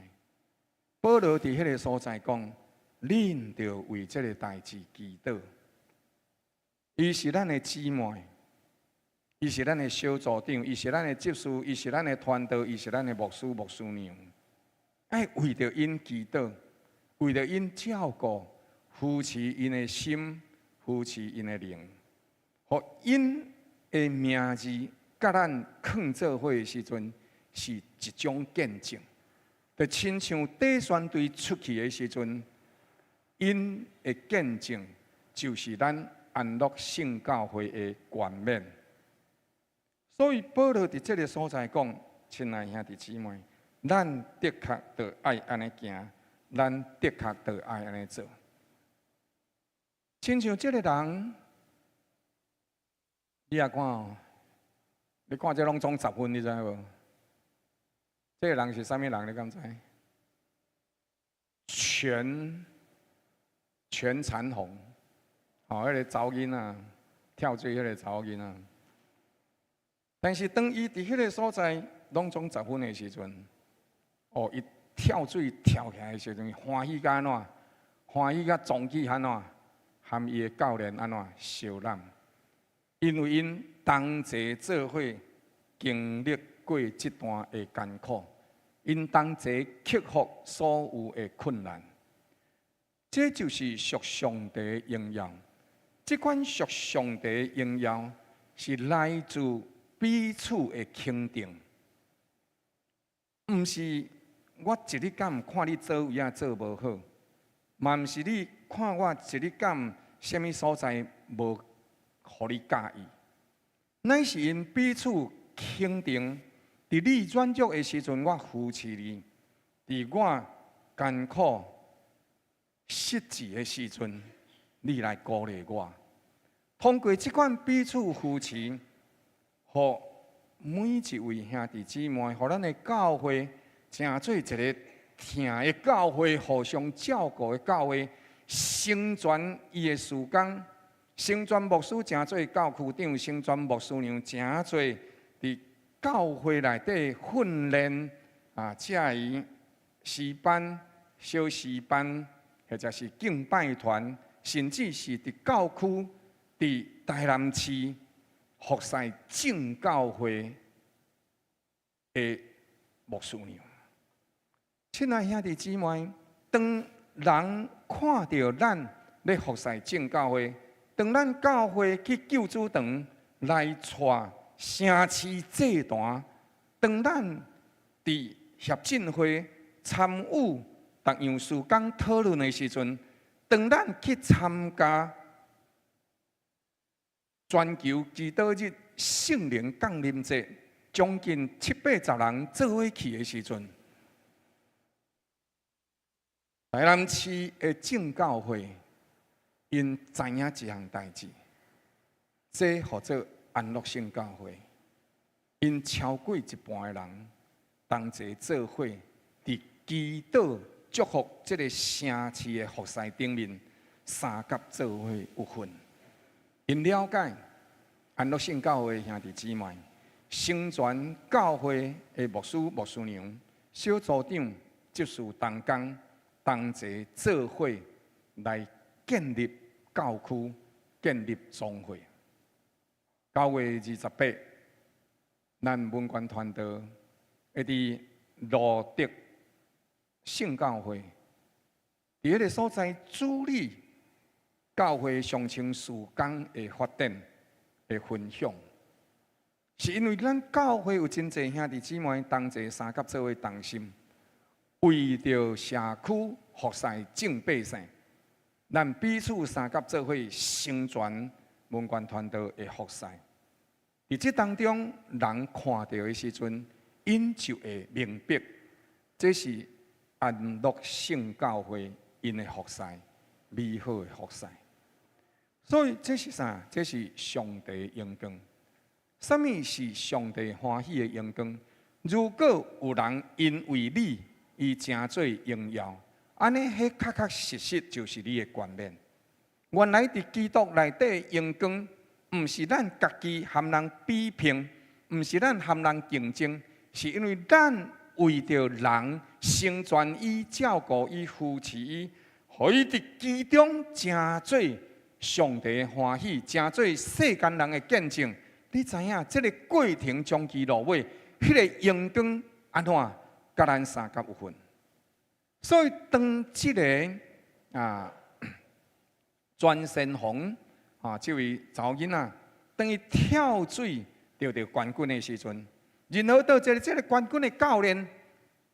保罗伫迄个所在讲，恁着为这个代志祈祷。伊是咱的姊妹，伊是咱的小组长，伊是咱的执事，伊是咱的传道，伊是咱的牧师、牧师娘。爱为着因祈祷，为着因照顾，扶持因的心，扶持因的灵。互因的名字甲咱放做伙的时阵，是一种见证。就亲像底宣队出去的时阵，因的见证就是咱安乐圣教会的冠冕。所以保罗伫这个所在讲，亲爱兄弟姊妹，咱的确着爱安尼行，咱的确着爱安尼做。亲像这个人。你也看哦，你看这拢总10分，你知无？这个人是啥物人？你敢知？全残红，哦，迄个查某囡仔跳水，迄个查某囡仔。但是当伊伫迄个所在拢总10分的时阵，哦，伊跳水跳起来的时阵，欢喜甲安怎？欢喜甲壮气安怎？含伊的教练安怎？小揽。因为因同齐做伙经历过这段的艰苦，因同齐克服所有的困难，这就是属上帝的荣耀。这款属上帝的荣耀，是来自彼此的肯定，毋是我一日敢看你做有影做无好，嘛毋是你看我一日敢什物所在无互你介意，乃是因彼此肯定。伫你软弱的时阵，我扶持你；伫我艰苦失志的时阵，你来鼓励我。通过这款彼此扶持，互每一位兄弟姊妹，互咱的教会成做一个疼的教会，互相照顾的教会，成全伊的事工，成全牧师成做教区长，成全牧师娘成做伫教会内底训练遮伊诗班、小诗班，或者是敬拜团，甚至是伫教区、伫台南市服侍正教会的牧师娘。亲爱兄弟姊妹，当人看到咱咧服侍正教会，当咱教会去救主堂来带城市祭坛，当咱伫协进会参与逐样事工讨论的时阵，当咱去参加全球基督日圣灵降临节，将近780人做伙去的时阵，台南市的正教会因知影一项代志，这叫做安乐性教会，因超过一半的人同齐做伙，伫祈祷祝福这个城市的服侍顶面，三甲做伙有份。因了解安乐性教会兄弟姊妹，成全教会的牧师、牧师娘、小组长、执事同工，同齐做伙来建立教区、建立总会。9月28，咱文官团队会伫罗德圣教会，伫迄个所在主理教会上清事工的发展的分享，是因为咱教会有真侪兄弟姊妹同齐三甲做伙同心，为着社区服侍正百姓，咱彼此三甲做伙成全文官团队的服侍。伫这当中，人看到的时阵，因就会明白，这是安乐圣教会因的服侍，美好的服侍。所以这是啥？这是上帝的荣光。什么是上帝欢喜的荣光？如果有人因为你而成做荣耀，安尼迄确实实就是你的冠冕。原来伫基督内底荣光，毋是咱家己和人比拼，毋是咱和人竞争，是因为咱为着人成全伊、照顾伊、扶持伊，互伊伫其中成做上帝的欢喜，成做世间人的见证。你知影，这个过程将其落尾，迄个荣光安怎，甲咱三甲有份。所以当这个专先锋这位查某囡仔，当伊跳水得到冠军的时阵，然后到这个冠军的教练，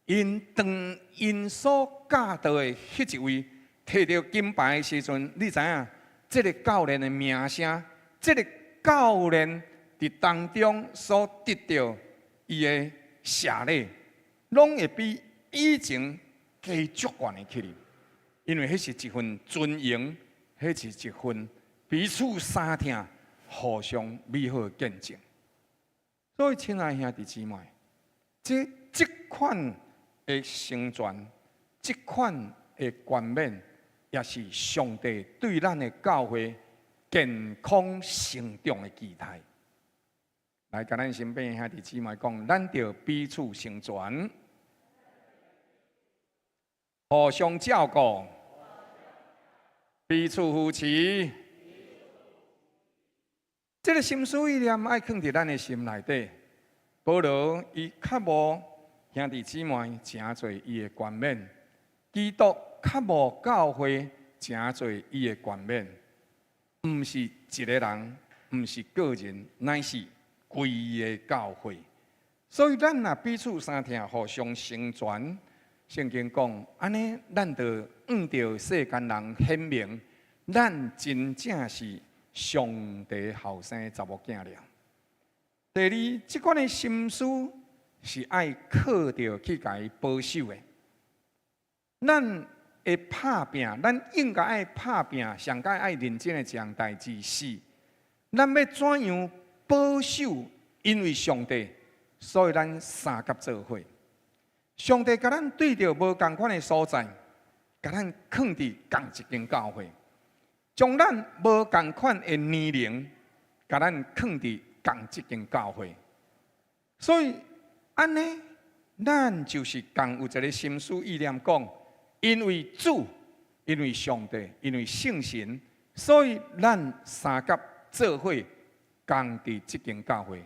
因所教导的迄一位摕到金牌的时阵，你知影，这个教练的名声，这个教练伫当中所得到伊的谢礼，拢会比以前加足悬的起哩，因为迄是一份尊荣，迄是一份彼此相听、互相美好的见证。所以，亲爱兄弟姊妹，这款的成全，这款的冠冕，也是上帝对咱的教会健康成长的期待。来，甲咱身边兄弟姊妹讲，咱着彼此成全，互相照顾，彼此扶持。这个心思意念爱放伫咱的心内底。保罗伊较无兄弟姊妹诚侪伊的冠冕，基督较无教会诚侪伊的冠冕，毋是一个人，毋是个人，乃是规个教会。所以咱若彼此相听，互相成全。圣经讲，安尼咱就按着世间人显明，咱真正是上帝后生查某囝了。第二，即款的心思是爱靠着去甲伊保守的。咱会拍拼，咱应该爱拍拼，上该爱认真的一项代志是，咱要怎样保守？因为上帝，所以咱三甲做伙。上帝甲咱对着无共款的所在，甲咱放伫同一间教会，将咱无共款的年龄，甲咱放伫同一间教会。所以安尼，咱就是共有一个心思意念，讲因为主，因为上帝，因为圣神，所以咱三甲做伙共伫即间教会。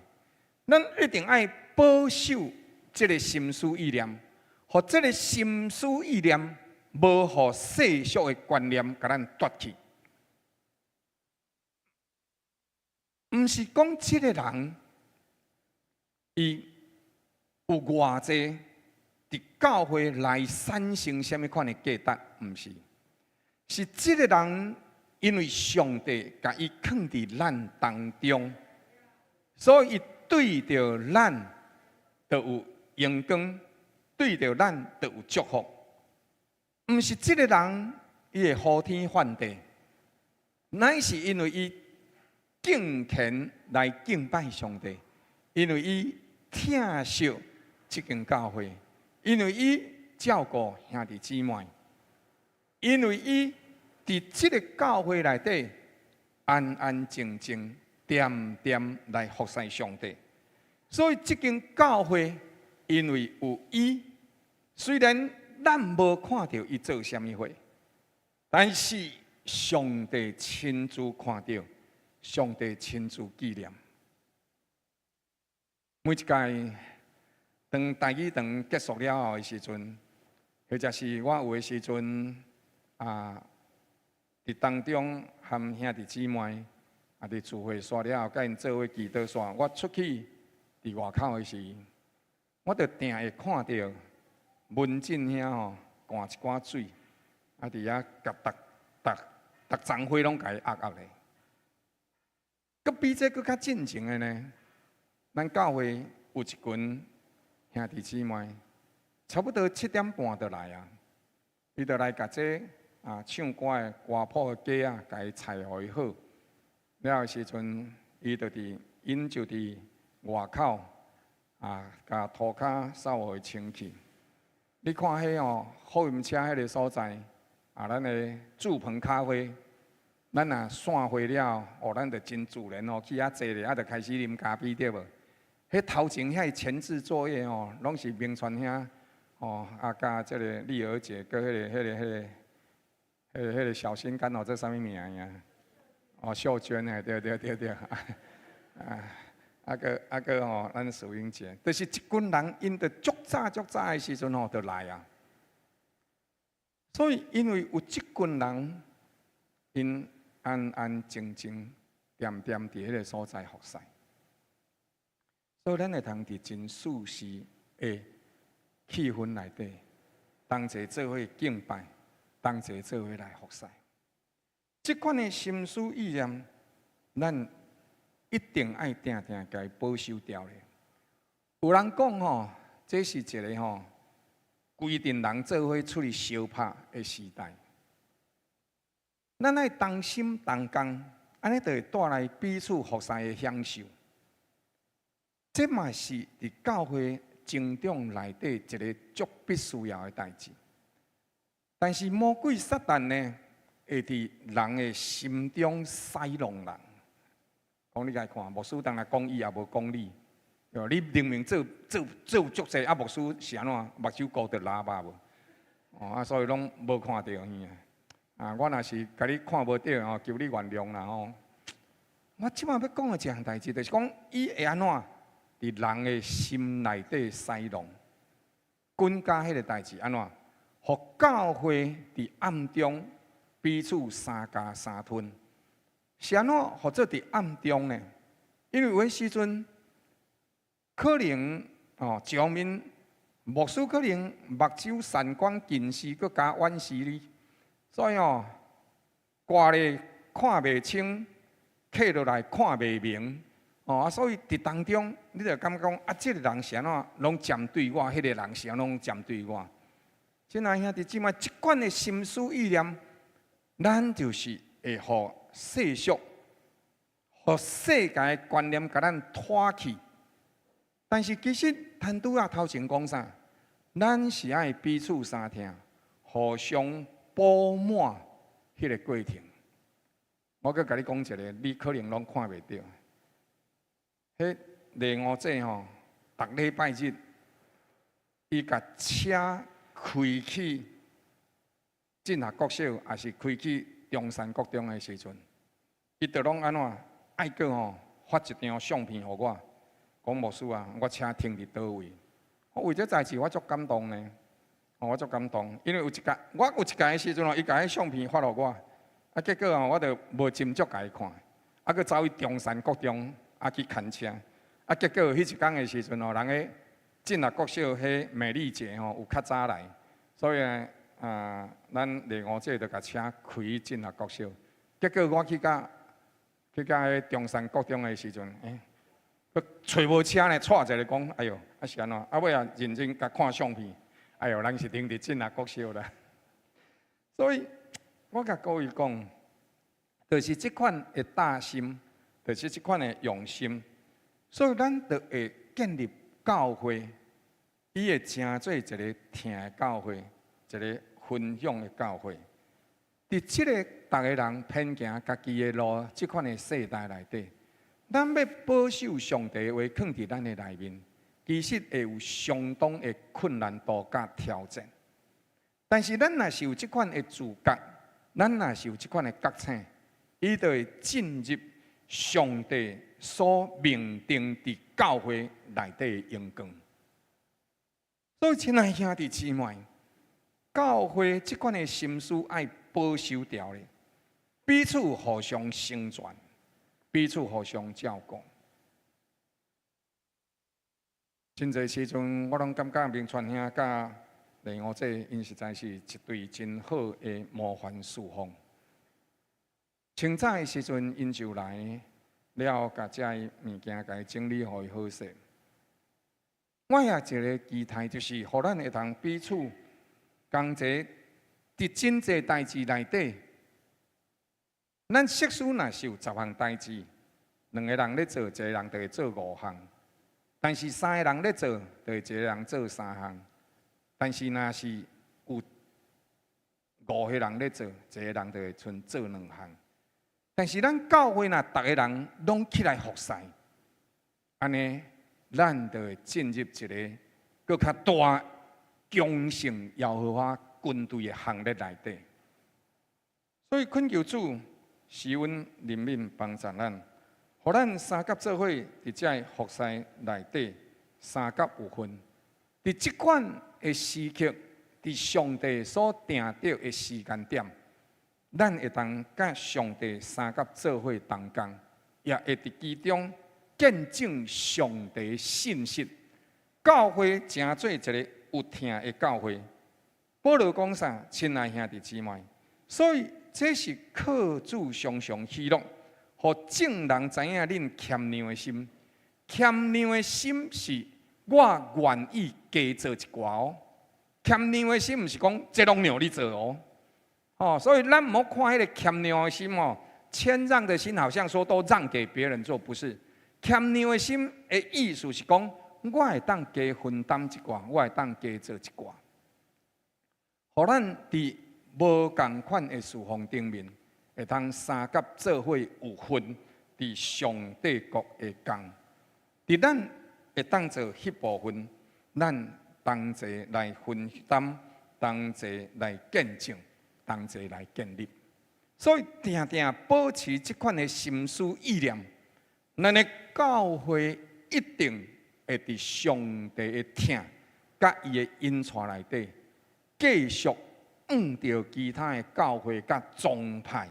咱一定爱保守这个心思意念，互这个心思意念无互世俗的观念甲咱夺去。毋是讲这个人，伊有偌济伫教会来产生什么款的价值，毋是，是这个人因为上帝甲伊放伫咱当中，所以伊对着咱就有荣光，对着咱就有祝福。毋是这个人伊会呼天唤地，乃是因为伊敬虔来敬拜上帝，因为伊疼惜这间教会，因为伊照顾兄弟姊妹，因为伊伫这个教会内底安安静静、点点来服侍上帝。所以这间教会因为有伊，虽然咱无看到伊做什么货，但是上帝亲自看到。上帝亲自纪念，每一届当大语堂结束了后的时阵，或者是我有的时阵伫当中和兄弟姊妹伫聚会煞了后，甲因做伙祈祷煞，我出去伫外口的时，我就定会看到文静遐灌一寡水，伫遐甲逐丛花拢甲伊压咧。佮比这佮较进前的呢，咱教会有一群兄弟姊妹，差不多7点半就来啊。伊就来甲这唱歌的歌谱的架啊，甲伊裁互伊好。了后时阵，伊就伫外口甲涂骹扫互伊清气。你看迄福音车迄个所在咱的竹棚咖啡。咱若散会了，咱就真自然去遐坐咧，就开始啉咖啡对无？迄头前遐前置作业拢是明传遐甲即个丽儿姐，搁迄个小心肝这啥物名呀？秀娟诶，对，咱淑英姐，就是一群人，因着足早诶时阵就来啊。所以因为有即群人，因安安静静、点点伫迄个所在服侍，所以咱会通伫真舒适的气氛内底，同齐做伙敬拜，同齐做伙来服侍。即款的心思意念，咱一定爱定定甲伊保守掉咧。有人讲这是一个规定人做伙出去相拍的时代。咱爱同心同工，安尼就会带来彼此服侍的享受。这嘛是伫教会成长内底一个足必须要的代志。但是魔鬼撒旦呢，会伫人的心中使弄人。讲你来看，牧师当然讲伊也无讲理，你明明做足济，牧师是安怎目睭顾着喇叭无？所以拢无看到伊。我若是甲你看无到求你原谅啦我即摆要讲的一项代志，就是讲伊会安怎伫人的心内底使弄，滚加迄个代志安怎，互教会伫暗中彼此3加3吞，是安怎或者伫暗中呢？因为有诶时阵，可能上面牧师可能目睭散光近视，佮加远视哩，所以挂咧看袂清，刻落来看袂明。所以伫当中，你就感觉讲这个人是安怎拢针对我，迄个人是安拢针对我。亲爱兄弟姊妹，即款的心思意念，咱就是会互世俗、互世界的观念，甲咱拖去。但是其实，咱拄仔头前讲啥？咱是爱彼此相听，互相补满迄个过程。我阁甲你讲一个，你可能拢看袂到。迄李五姐吼，逐礼拜日，伊甲车开去进学国小，也是开去中山国中的时阵，伊就拢安怎爱个发一张相片互我，讲牧师啊，我车停伫倒位？我为这代志我足感动呢，我足感动，因为有一届的时阵伊甲迄相片发互我，结果我就无斟酌甲伊看，佮走去中山国中去牵车，结果迄一天的时阵人个进入国小迄美丽姐有较早来，所以咱李五姐就甲车开进入国小。结果我去到迄中山国中的时阵，佮找无车呢，带一个讲，哎哟，是安怎？尾认真甲看相片，哎哟，人是停伫进入国小啦。所以，我甲各位讲，就是即款的大心，就是即款的用心，所以咱就会建立教会，伊会成做一个听的教会，一个分享的教会。伫即个逐个人偏行家己的路，即款的世代内底，咱要保守上帝的话放伫咱的内面，其实会有相当的困难度甲挑战。但是咱若是有即款的自觉，咱若是有即款的觉醒，伊就会进入上帝所命定伫教会内底的荣光。所以，亲爱兄弟姊妹，教会即款的心思爱保守掉咧，彼此互相成全，彼此互相照顾。真侪时阵，我拢感觉明传兄甲李五姐，因实在是一对真好的模范侍奉。清早的时阵，因就来了，甲遮物件甲伊整理，互伊好势。我也一个期待，就是互咱会通彼此同齐，伫真侪代志内底，咱设施若是有10项代志，两个人咧做，一个人就会做5项；但是3个人咧做，就会一个人做3项；但是若是有5个人咧做，一个人就会剩做2项。但是咱教会若逐个人拢起来服侍，安尼咱就会进入一个更较大、强盛耶和华军队的行列内底。所以恳求主施恩怜悯帮助咱，互咱三甲做伙伫遮服侍内底，三甲有份。伫即款的时刻，伫上帝所定定的时间点，咱会当甲上帝三甲做伙同工，也会伫其中见证上帝的信息。教会成做一个有听的教会。保罗讲啥？亲爱兄弟姊妹，所以这是靠主常常喜乐，互众人知影恁谦让的心。谦让的心是我愿意加做一寡哦。谦让的心毋是讲这拢让你做哦。所以咱唔好看迄个谦让的心哦，谦让的心好像说都让给别人做，不是。谦让的心的意思是讲，我会当加分担一寡，我会当加做一寡。互咱伫无共款的事奉顶面，会当三甲做伙有份伫上帝国的工。伫咱会当做迄部分，咱同齐来分担，同齐来见证，同齐来建立。所以定定保持即款的心思意念，咱的教会一定会伫上帝的听，甲伊的引带内底。继续着其他的教会甲宗派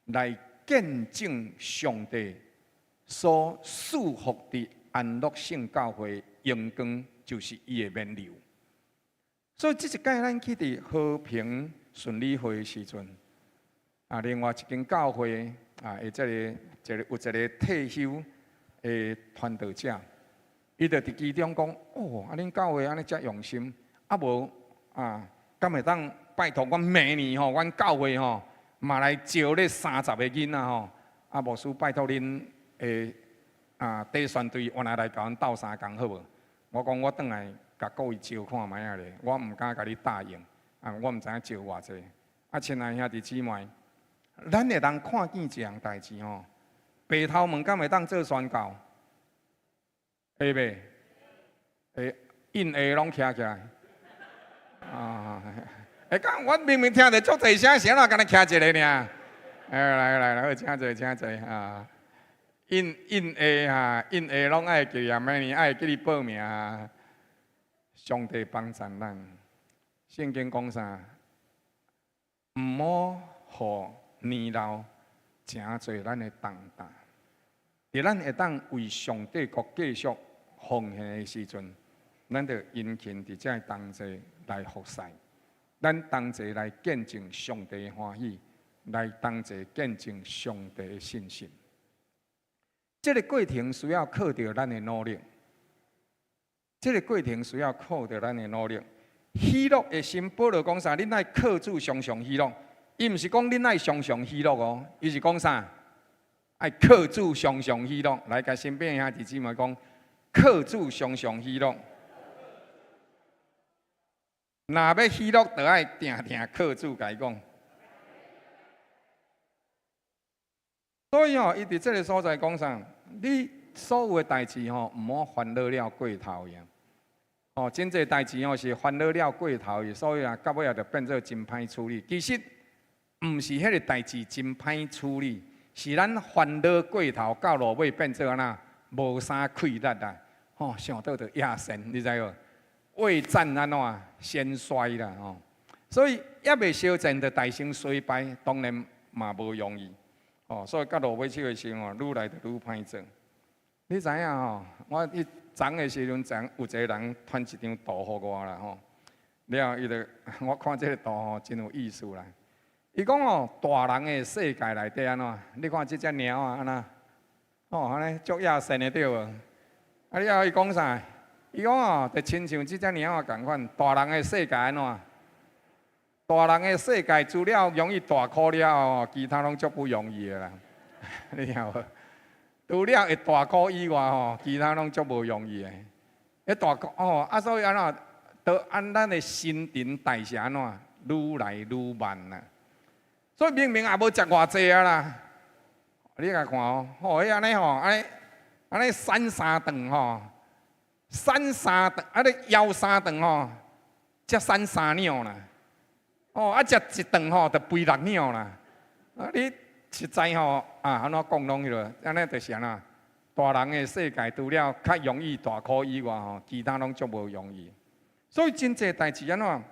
来见证上帝所束缚的安乐性教会阳光，就是伊的面流。所以这一届咱去伫和平顺利会的时阵，另外一间教会有一个退休的传道者，伊就伫其中讲：哦，恁教会安尼遮用心，无敢会当拜托阮明年吼，阮教会吼嘛来招咧30个囡仔吼，牧师拜托恁地选队原来来甲阮斗相共好无？我讲我转来甲各位招看卖啊咧，我毋敢甲你答应，我毋知影招偌济。亲爱兄弟姊妹，咱会当看见一项代志吼，白头毛敢会当做宣教，会袂？会，印下拢徛起来。讲我明明听着足侪声，谁哪敢若徛一个尔？来，好，请坐印下拢爱叫啊，明年爱叫你报名啊。上帝帮助咱，圣经讲啥？毋好互年老诚侪咱的重担。伫咱会当为上帝国继续奉献的时阵，咱就殷勤伫遮同齐来服侍，咱同齐来见证上帝的欢喜，来同齐见证上帝的信心。这个过程需要靠着咱的努力。这个过程需要靠着咱的努力。喜乐的心，保罗讲啥？恁爱靠主常常喜乐。伊毋是讲恁爱常常喜乐哦，伊是讲啥？爱靠主常常喜乐。来，甲身边兄弟姊妹讲，靠主常常喜乐。若要喜乐，就爱定定靠主甲伊讲。所以伊伫这个所在讲啥？你所有的代志毋好烦恼了过头呀。真侪代志是烦恼了过头的，所以到尾就变做真歹处理。其实毋是迄个代志真歹处理，是咱烦恼过头，到落尾变做安那无啥气力啦。想到就野神，你知无？未战安怎先衰啦所以也未消战，就大胜衰败，当然嘛无容易。所以到落尾手的时候，愈来就愈歹做。你知影我一昨的时阵，有一个人传一张图给我啦了后伊就我看这个图真有意思啦。伊讲大人的世界内底安怎？你看这只鸟安那？安尼足野生的对无？你后伊讲啥？伊讲就亲像这只鸟共款，大人的世界安怎？大人的世界除了容易大哭了其他拢足不容易的啦。你听无？除了会大哭以外其他拢足无容易的。迄大哭所以安怎？都按咱的新陈代谢安怎？愈来愈慢啦。所以明明也无食偌济啊啦。你来看迄安尼安尼瘦三顿瘦三顿，枵三顿才瘦三两啦。食一顿就肥6两啦。你实在安怎讲拢迄落，安尼就是安那。大人的世界除了较容易大哭以外其他拢足无容易。所以真济代志安怎，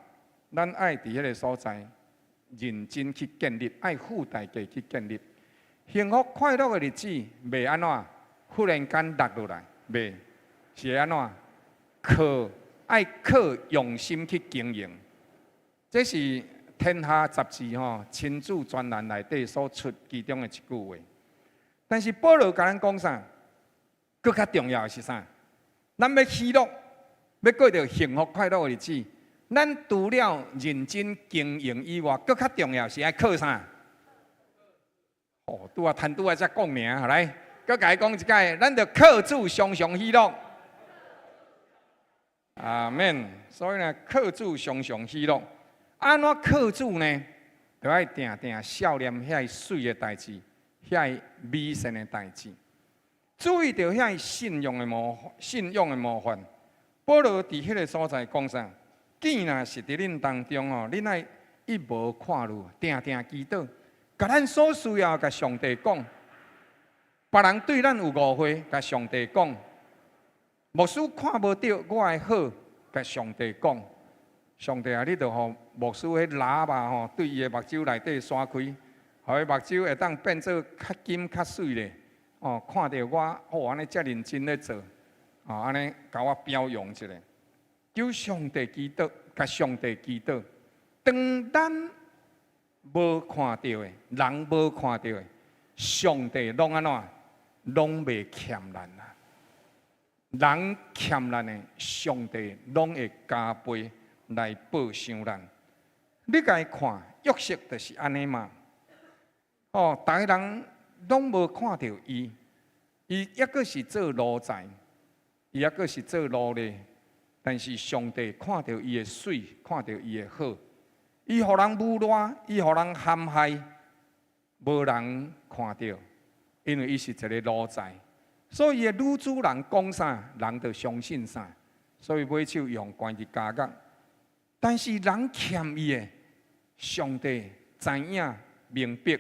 咱爱伫迄个所在认真去建立，爱付代价去建立。幸福快乐的日子，袂安怎忽然间落落来，袂是安怎爱靠用心去经营。这是《天下》杂志亲子专栏内底所出其中的一句话。但是保罗甲咱讲啥？更较重要的是啥？咱要喜乐，要过着幸福快乐的日子，咱除了认真经营以外，更较重要是爱靠啥？拄才才讲尔，来，搁甲伊讲一解，咱着靠主常常喜乐。阿免。所以呢，靠主常常喜乐。安怎靠主呢？就爱定定笑念遐水的代志，遐美善的代志。注意到遐信用的模范。保罗伫迄个所在讲啥？既然是伫恁当中恁爱一无看路，定定祈祷，甲咱所需要甲上帝讲。别人对咱有误会，甲上帝讲。牧师看无到我的好，甲上帝讲。上帝你著互牧师迄喇叭对伊的目睭内底闪开，互伊目睭会当变做较金较水咧。哦，看到我哦安尼遮认真咧做，哦安尼甲我表扬一下。求上帝祈祷，甲上帝祈祷。当咱无看到的，人无看到的，上帝拢安怎？拢袂欠咱啦。人欠咱的，上帝拢会加倍来报偿咱。你家看，约瑟就是安尼嘛。哦，大家人拢无看到伊，伊抑阁是做奴才，伊抑阁是做奴隶，但是上帝看到伊的水，看到伊的好，伊互人侮辱，伊互人陷害，无人看到，因为伊是一个奴才，所以伊的女主人讲啥，人就相信啥，所以买手用关伫家角。但是人欠伊的，上帝知影明白。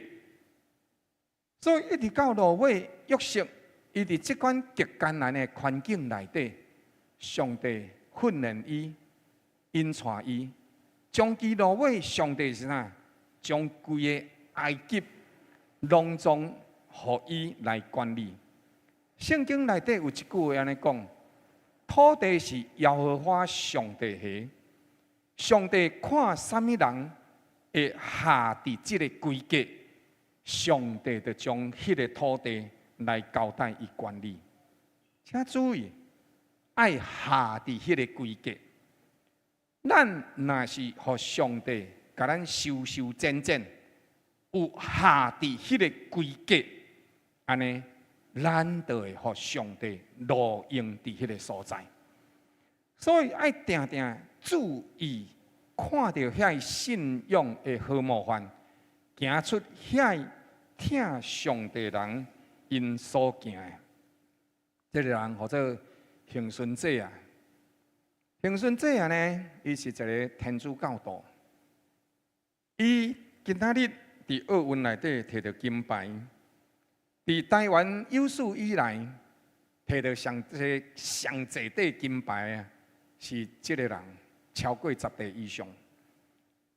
所以一直到落尾，约瑟伊伫即款极艰难的环境内底，上帝训练伊、引带伊，将其落尾，上帝是啥？将规个埃及拢总互伊来管理。圣经内底有一句话安尼讲：土地是耶和华上帝下，上帝看啥物人会下伫即个规格。上帝就将迄个土地来交代伊管理，请注意，爱下伫迄个规格。咱若是互上帝甲咱修修整整，有下伫迄个规格，安尼咱就会互上帝路用伫迄个所在。所以爱定定注意，看到遐信仰的好模范。行出遐听上帝人因所行的，这个人或者平顺者啊。平顺者啊呢，伊是一个天主教徒。伊今仔日伫奥运内底摕到金牌，伫台湾有史以来摕到上侪块金牌啊，是这个人超过10块以上。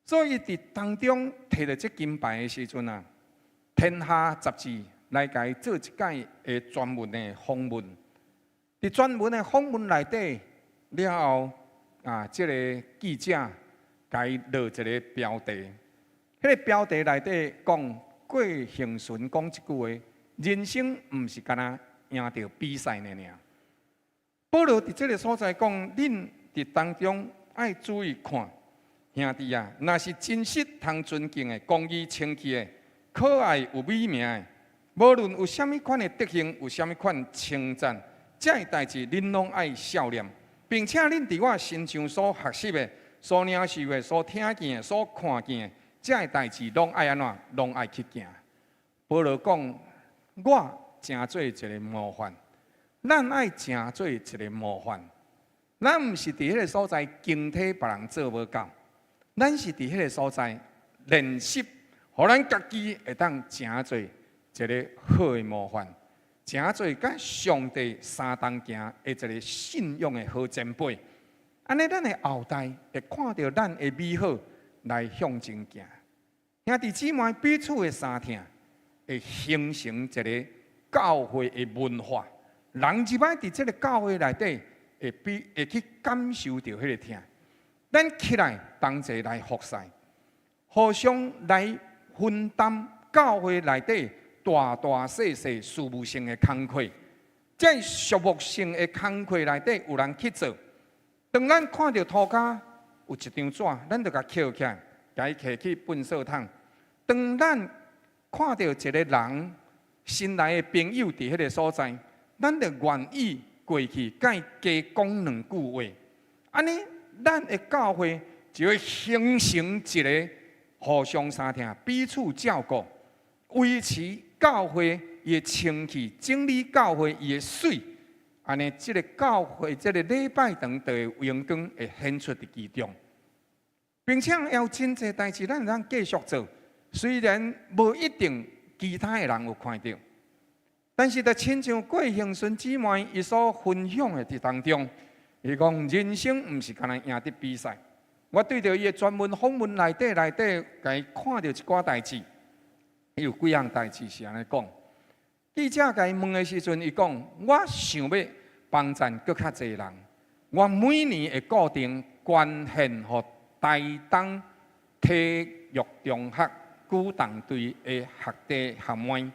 所以伫当中摕到这金牌的时阵啊，天下杂志来甲伊做一届的专门的访问。伫专门的访问内底了后啊，这个记者甲伊落一个标题，迄个标题内底讲郭幸顺讲一句话：人生毋是干那赢着比赛呢尔。保罗伫这个所在讲，恁伫当中爱注意看。兄弟啊，若是真实通尊敬的、公义清气的、可爱有美名的，无论有啥物款的德行，有啥物款称赞，这个代志恁拢爱笑念，并且恁伫我身上所学习的、所领受的、所听见的、所看见的，这个代志拢爱安怎？拢爱去行。保罗讲，我诚做一个模范，咱爱诚做一个模范。咱毋是伫迄个所在警惕别人做无够。咱是伫迄个所在练习，互咱家己会当诚做一个好的模范，诚做甲上帝相同行的一个信仰的好前辈。安尼，咱的后代会看到咱的美好来向前行。兄弟姊妹彼此的相听，会形成一个教会的文化。人入摆伫这个教会内底，会去感受到迄个听。咱起来同齐来服侍，互相来分担教会内底大大小小事务性的工课。在属目性的工课内底有人去做。当咱看到涂骹有一张纸，咱就甲捡起来，甲伊摕去粪扫桶。当咱看到一个人新来的朋友伫迄个所在，咱就愿意过去甲伊加讲两句话。安尼。咱的教会就会形成一个互相相听、彼此照顾、维持教会伊的清气、整理教会伊的水。安尼，这个教会这个礼拜堂的荣光会显出伫其中，并且有真侪代志，咱通继续做。虽然无一定其他的人有看到，但是，就亲像郭幸顺姊妹伊所分享的伫当中。伊讲人生毋是干那赢得比赛。我对着伊的专门访问内底，甲伊看到一寡代志。有几项代志是安尼讲。记者甲伊问的时阵，伊讲：我想要帮赞搁较侪人，我每年会固定捐献予台东体育中学举重队的学弟学妹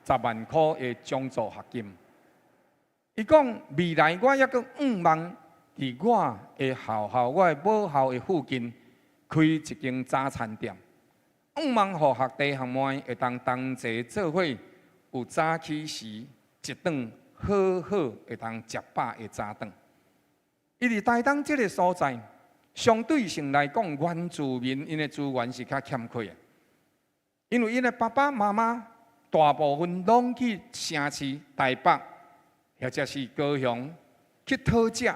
10万块的奖助学金。伊讲未来我抑阁5万伫我的校校、我的母校的附近开一间早餐店，5万予学弟学妹会当同齐做伙。有早起时一顿好好会当食饱的早顿。伊伫台东这个所在，相对性来讲，原住民因的资源是较欠缺的，因为因的爸爸妈妈大部分拢去城市台北，或者是高雄去讨食。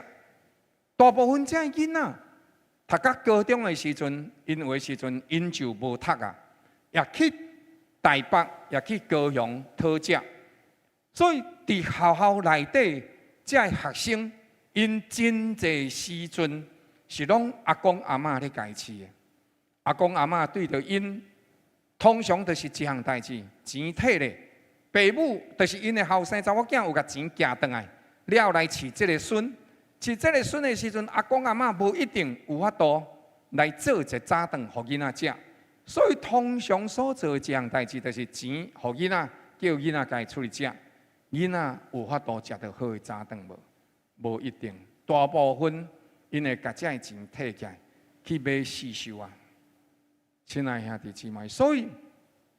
大部分这囡仔读到高中的时阵，因有的时阵因就无读啊，也去。台北也去高雄讨食，所以伫学校内底，这学生因真侪时阵是拢阿公阿嬷咧家饲的。阿公阿嬷对着因，通常就是一项代志，钱摕咧，爸母就是因的后生查某囝有甲钱寄转来，了来饲这个孙。饲这个孙的时阵，阿公阿嬷无一定有法度来做一早顿互囡仔食。所以通常所做的这项代志，就是钱，互囡仔，叫囡仔家出去食。囡仔有法度食到好的早顿无？无一定，大部分因会甲这钱摕起来去买四寿啊。亲爱兄弟姊妹，所以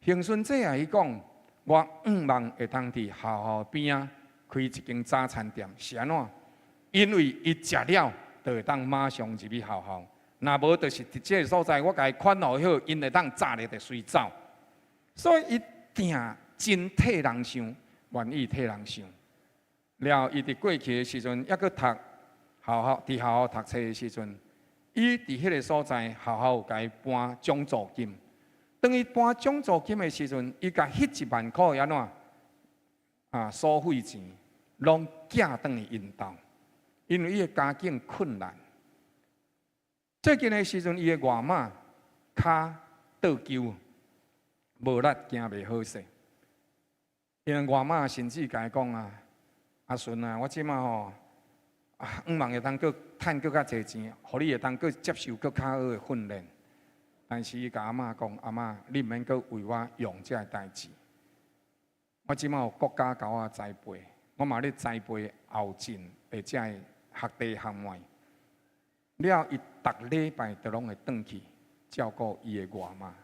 恒顺这也伊讲，我5万会当伫学校边啊开一间早餐店，是安怎？因为伊食了，就会当马上入去学校。若无，就是伫这个所在，我甲伊款好好，因会当早咧就随走。所以伊定真替人想，愿意替人想。了，伊伫过去的时阵，抑搁读伫学校读册的时阵，伊伫迄个所在学校有甲伊搬奖助金。当伊搬奖助金的时阵，伊甲迄1万块安怎所费钱，拢寄转去因兜，因为伊的家境困难。最近的时阵，伊的外妈骹倒臼，无力行袂好势。因为外妈甚至甲伊讲啊，阿孙啊，我即马吼5万会当佫趁佫较侪钱，互你会当佫接受佫较好的训练。但是伊甲阿嬷讲，阿嬷你毋免佫为我用这个代志。我即马有国家甲我栽培，我嘛咧栽培后进的这个学弟学妹。了，伊逐礼拜都拢会转去照顾伊的外妈。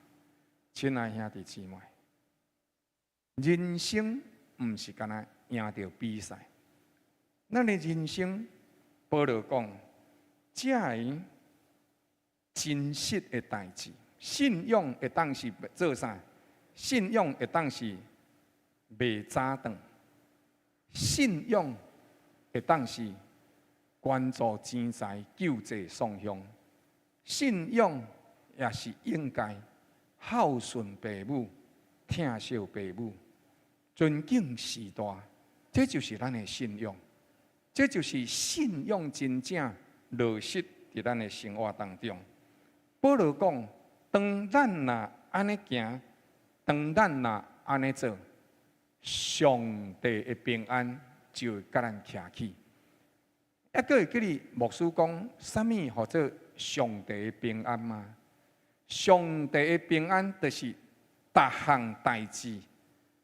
亲爱兄弟姊妹，人生毋是干那赢着比赛，咱的人生，保罗讲，这个真实的代志，信仰会当是做啥？信仰会当是卖早顿，信仰会当是关注钱财、救济送乡，信仰也是应该孝顺父母、疼惜父母、尊敬时代，这就是咱的信仰，这就是信仰真正落实伫咱的生活当中。保罗讲，当咱若安尼行，当咱若安尼做，上帝的平安就会甲咱徛起。还佫会记哩牧师讲，啥物叫做上帝的平安吗？上帝的平安，就是逐项代志，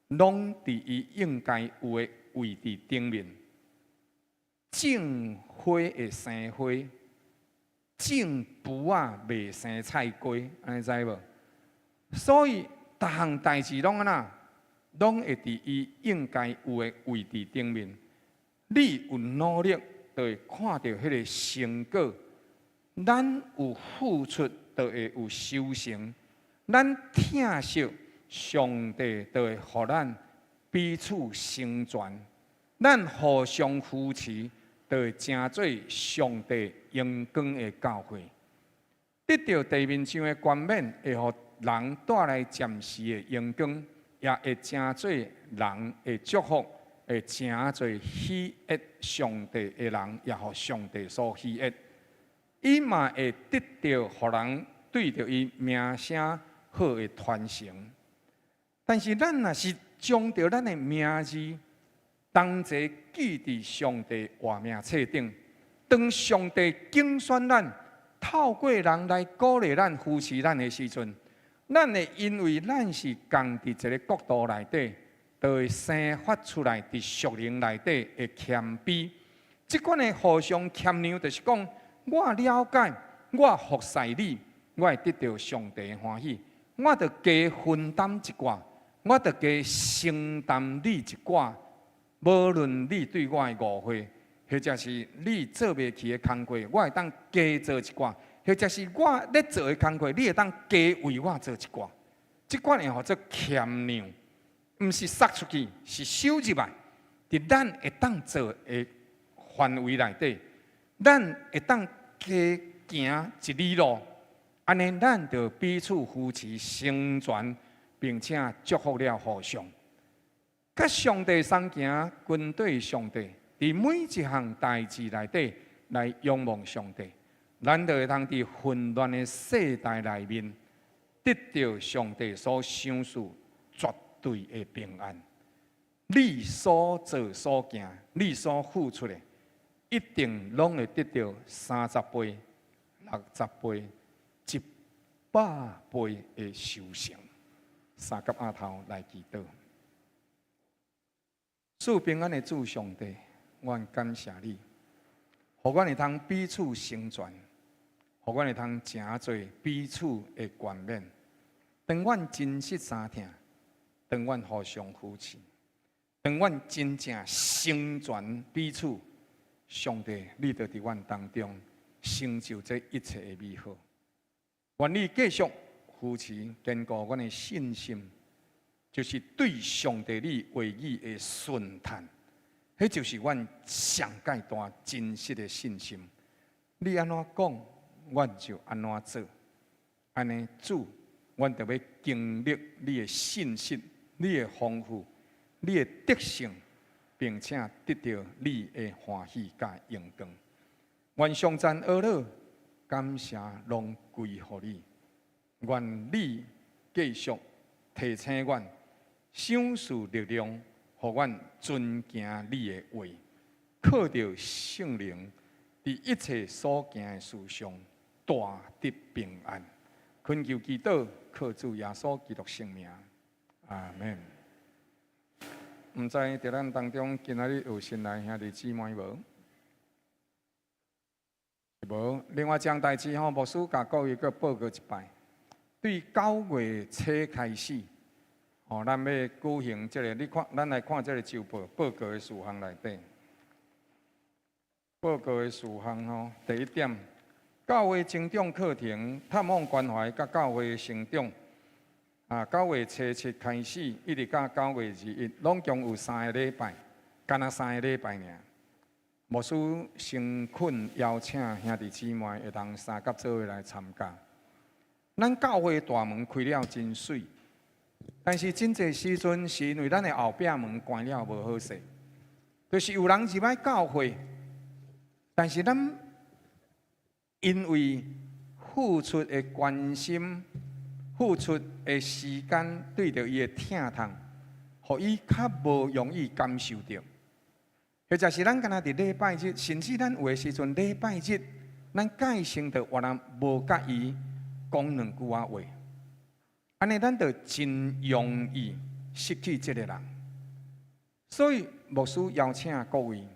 拢伫伊应该有的位置顶面。种花会生花，种卜啊袂生菜瓜，安尼知无？所以逐项代志拢安那，拢会伫伊应该有的位置顶面。你有努力，就会看到迄个成果；咱有付出，就会有收成。咱疼惜上帝，就会互咱彼此成全。咱互相扶持，就会成做上帝荣光的教会。得到地面上的冠冕，会互人带来暂时的荣光，也会成做人的祝福。会成做喜悦上帝的人，也互上帝所喜悦。伊嘛会得到互人对着伊名声好的传承。但是咱若是将着咱的名字同齐记伫上帝活命册顶，当上帝竞选咱，透过人来鼓励咱、扶持咱的时阵，咱会因为咱是共伫一个国度内底，就会生发出来伫属灵内底的谦卑。即款的互相谦让，就是讲，我了解，我服侍你，我会得到上帝的欢喜，我着加分担一寡，我着加承担你一寡，无论你对我的误会，或者是你做袂起的工课，我会当加做一寡；或者是我咧做的工课，你会当加为我做一寡。即款的叫做谦让，毋是撒出去，是收入来，伫咱会当做的范围内底，咱会当加行一里路，安尼咱就彼此扶持成全，并且祝福了互相。甲上帝相行，跟对上帝，伫每一项代志内底来仰望上帝，咱就会当伫混乱的世代内面，得到上帝所赏赐绝对的平安。你所做所行，你所付出的，一定拢会得到30倍、60倍、100倍的收成。三甲阿头来祈祷。赐平安的主上帝，阮感谢你，互阮会通彼此成全，互阮会通诚侪彼此的冠冕。当阮真实相听，当阮互相扶持，当阮真正成全彼此，上帝，你就伫阮当中成就这一切的美好。愿你继续扶持坚固阮的信心。就是对上帝你话语的顺探，迄就是阮上界大真实的信心。你安怎讲，阮就安怎做。安尼主，阮就要经历你的信息、你的丰富、你的德性，并且得到你的欢喜甲荣光。愿上赞阿乐，感谢拢归乎你。愿你继续提醒阮。赏赐力量，互阮遵行你的话，靠着圣灵，伫一切所行的事上大得平安。恳求祈祷，靠主耶稣基督圣名，阿门。毋知伫咱当中今仔日有新来兄弟姊妹无？无。另外一件代志牧师甲各位阁报告一摆，对9月初开始。咱要举行这个，你看，咱来看这个周报报告的事项内底。报告的事项第一点，教会成长课程探访关怀甲教会成长。9月初7开始，一直到9月21，拢共有3个礼拜，干那3个礼拜尔。牧师诚恳邀请兄弟姊妹会当三甲做伙来参加。咱教会大门开了真水。但是真侪时阵是因为咱的后壁门关了无好势，就是有人入来教会，但是咱因为付出的关心、付出的时间，对着伊的疼痛，互伊较无容易感受到。或者是咱敢若伫礼拜日，甚至咱有的时阵礼拜日，咱介先着活人无甲伊讲2句话。安尼，咱就真容易失去这个人。所以，牧师邀请各位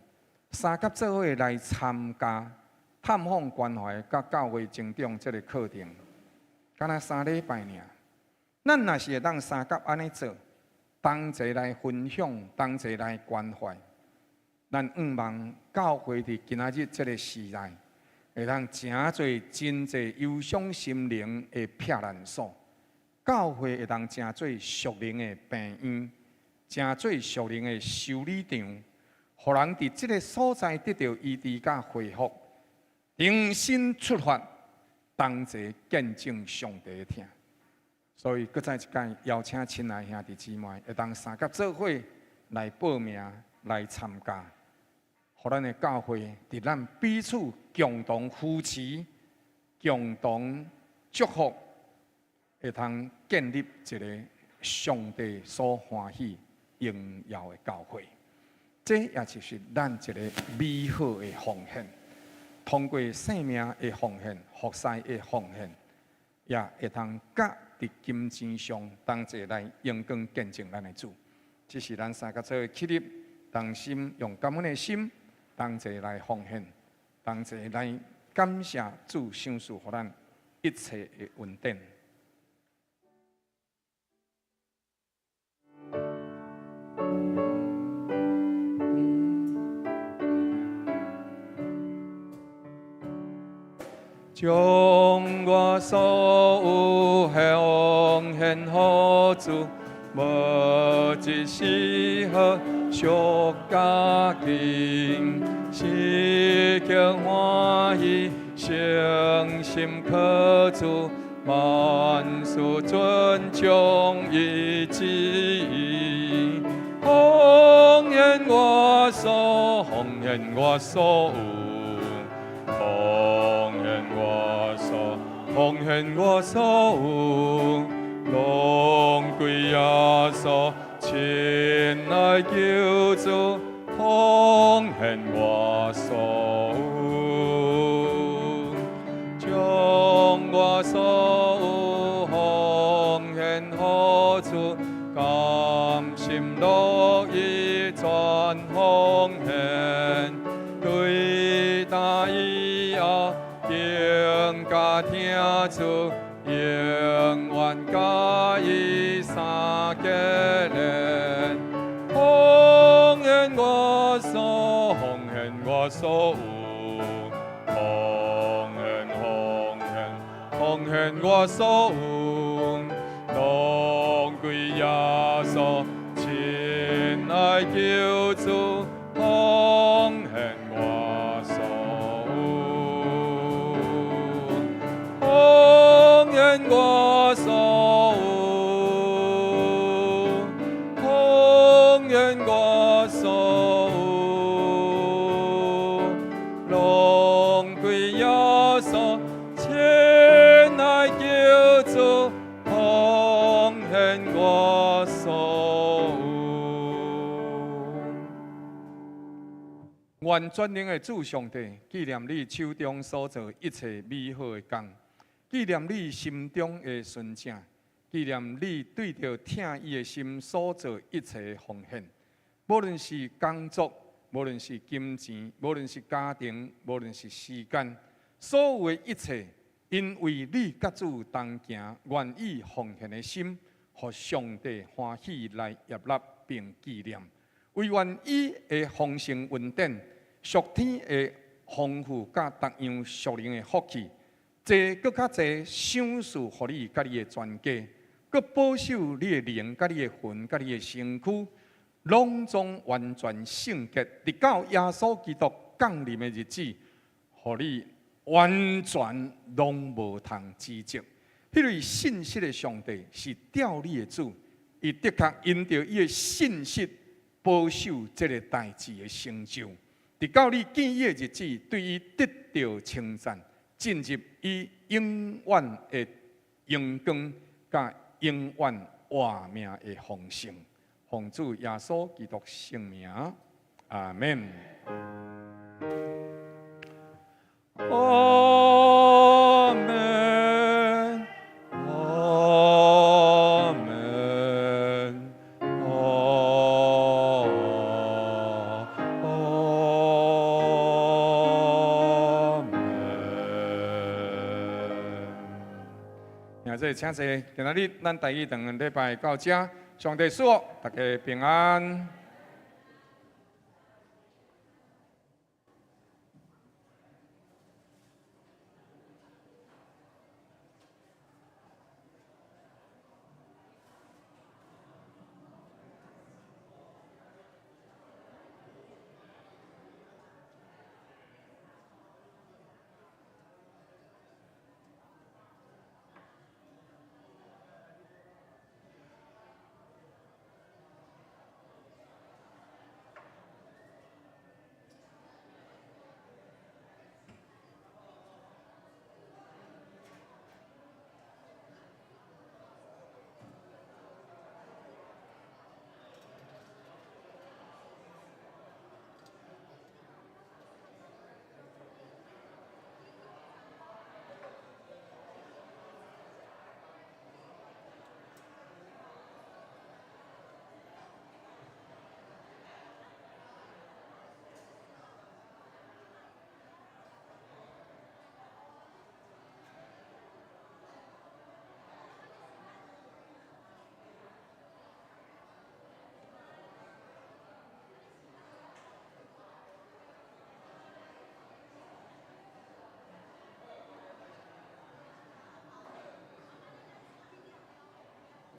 三甲做伙来参加探访关怀甲教会成长这个课程，敢若3礼拜尔。咱若是会当三甲安尼做，同齐来分享，同齐来关怀。咱望教会伫今仔日这个时代，会当诚侪、真侪忧伤心灵的避难所。教会会当成做属灵的病院，成做属灵的修理场，互人伫即个所在得到医治甲恢复，重新出发，同齐见证上帝的疼。所以，搁再一届邀请亲爱兄弟姊妹，会当三甲做伙来报名来参加，互咱的教会伫咱彼此共同扶持、共同祝福。会通建立一个上帝所欢喜荣耀的教会。这也就是咱一个美好的奉献，通过生命的奉献、服侍的奉献，也会通甲伫金钱上同齐来阳光见证咱的主。这是咱三个做的起立，同心用感恩的心，同齐来奉献，同齐来感谢主赏赐予咱一切的恩典。将我所有奉献予主，无一丝毫俗家境，是强欢喜，诚心靠主，万事尊重伊旨意，奉献我所，奉献我所有。奉献我所有，拢归耶稣，亲爱救主，奉献我所有，将我所有奉献予主，甘心乐意全奉献，对待以后。应甲听主，永远甲伊相结连。奉献我所，奉献我所有，奉献我所有，拢归耶稣，亲爱救主，奉献我所。奉献我所有，奉献我所有，拢归耶稣，亲爱救主，奉献我所有。愿全能的主上帝纪念你手中所做一切美好的工。纪念你心中的纯正，纪念你对着听伊的心所做一切奉献，无论是工作，无论是金钱，无论是家庭，无论是时间，所有的一切，因为你甲主同行，愿意奉献的心，互上帝欢喜来接纳并纪念，唯愿伊的丰盛恩典，属天的丰富甲各样属灵的福气。这更较侪赏赐，互你甲你的全家，佮保守你的灵、甲你的魂、甲你的身躯，拢总完全圣洁，直到耶稣基督降临的日子，互你完全拢无通指责。迄位信实的上帝是调你的主，伊的确因着伊的信实保守这个代志的成就，直到你见伊的日子，对伊得到称赞。进入伊永远的荣光，甲永远活命的丰盛，奉主耶稣基督圣名，阿门。阿门，阿门，这请坐，今仔日咱第一堂礼拜到这，上帝赐福大家平安。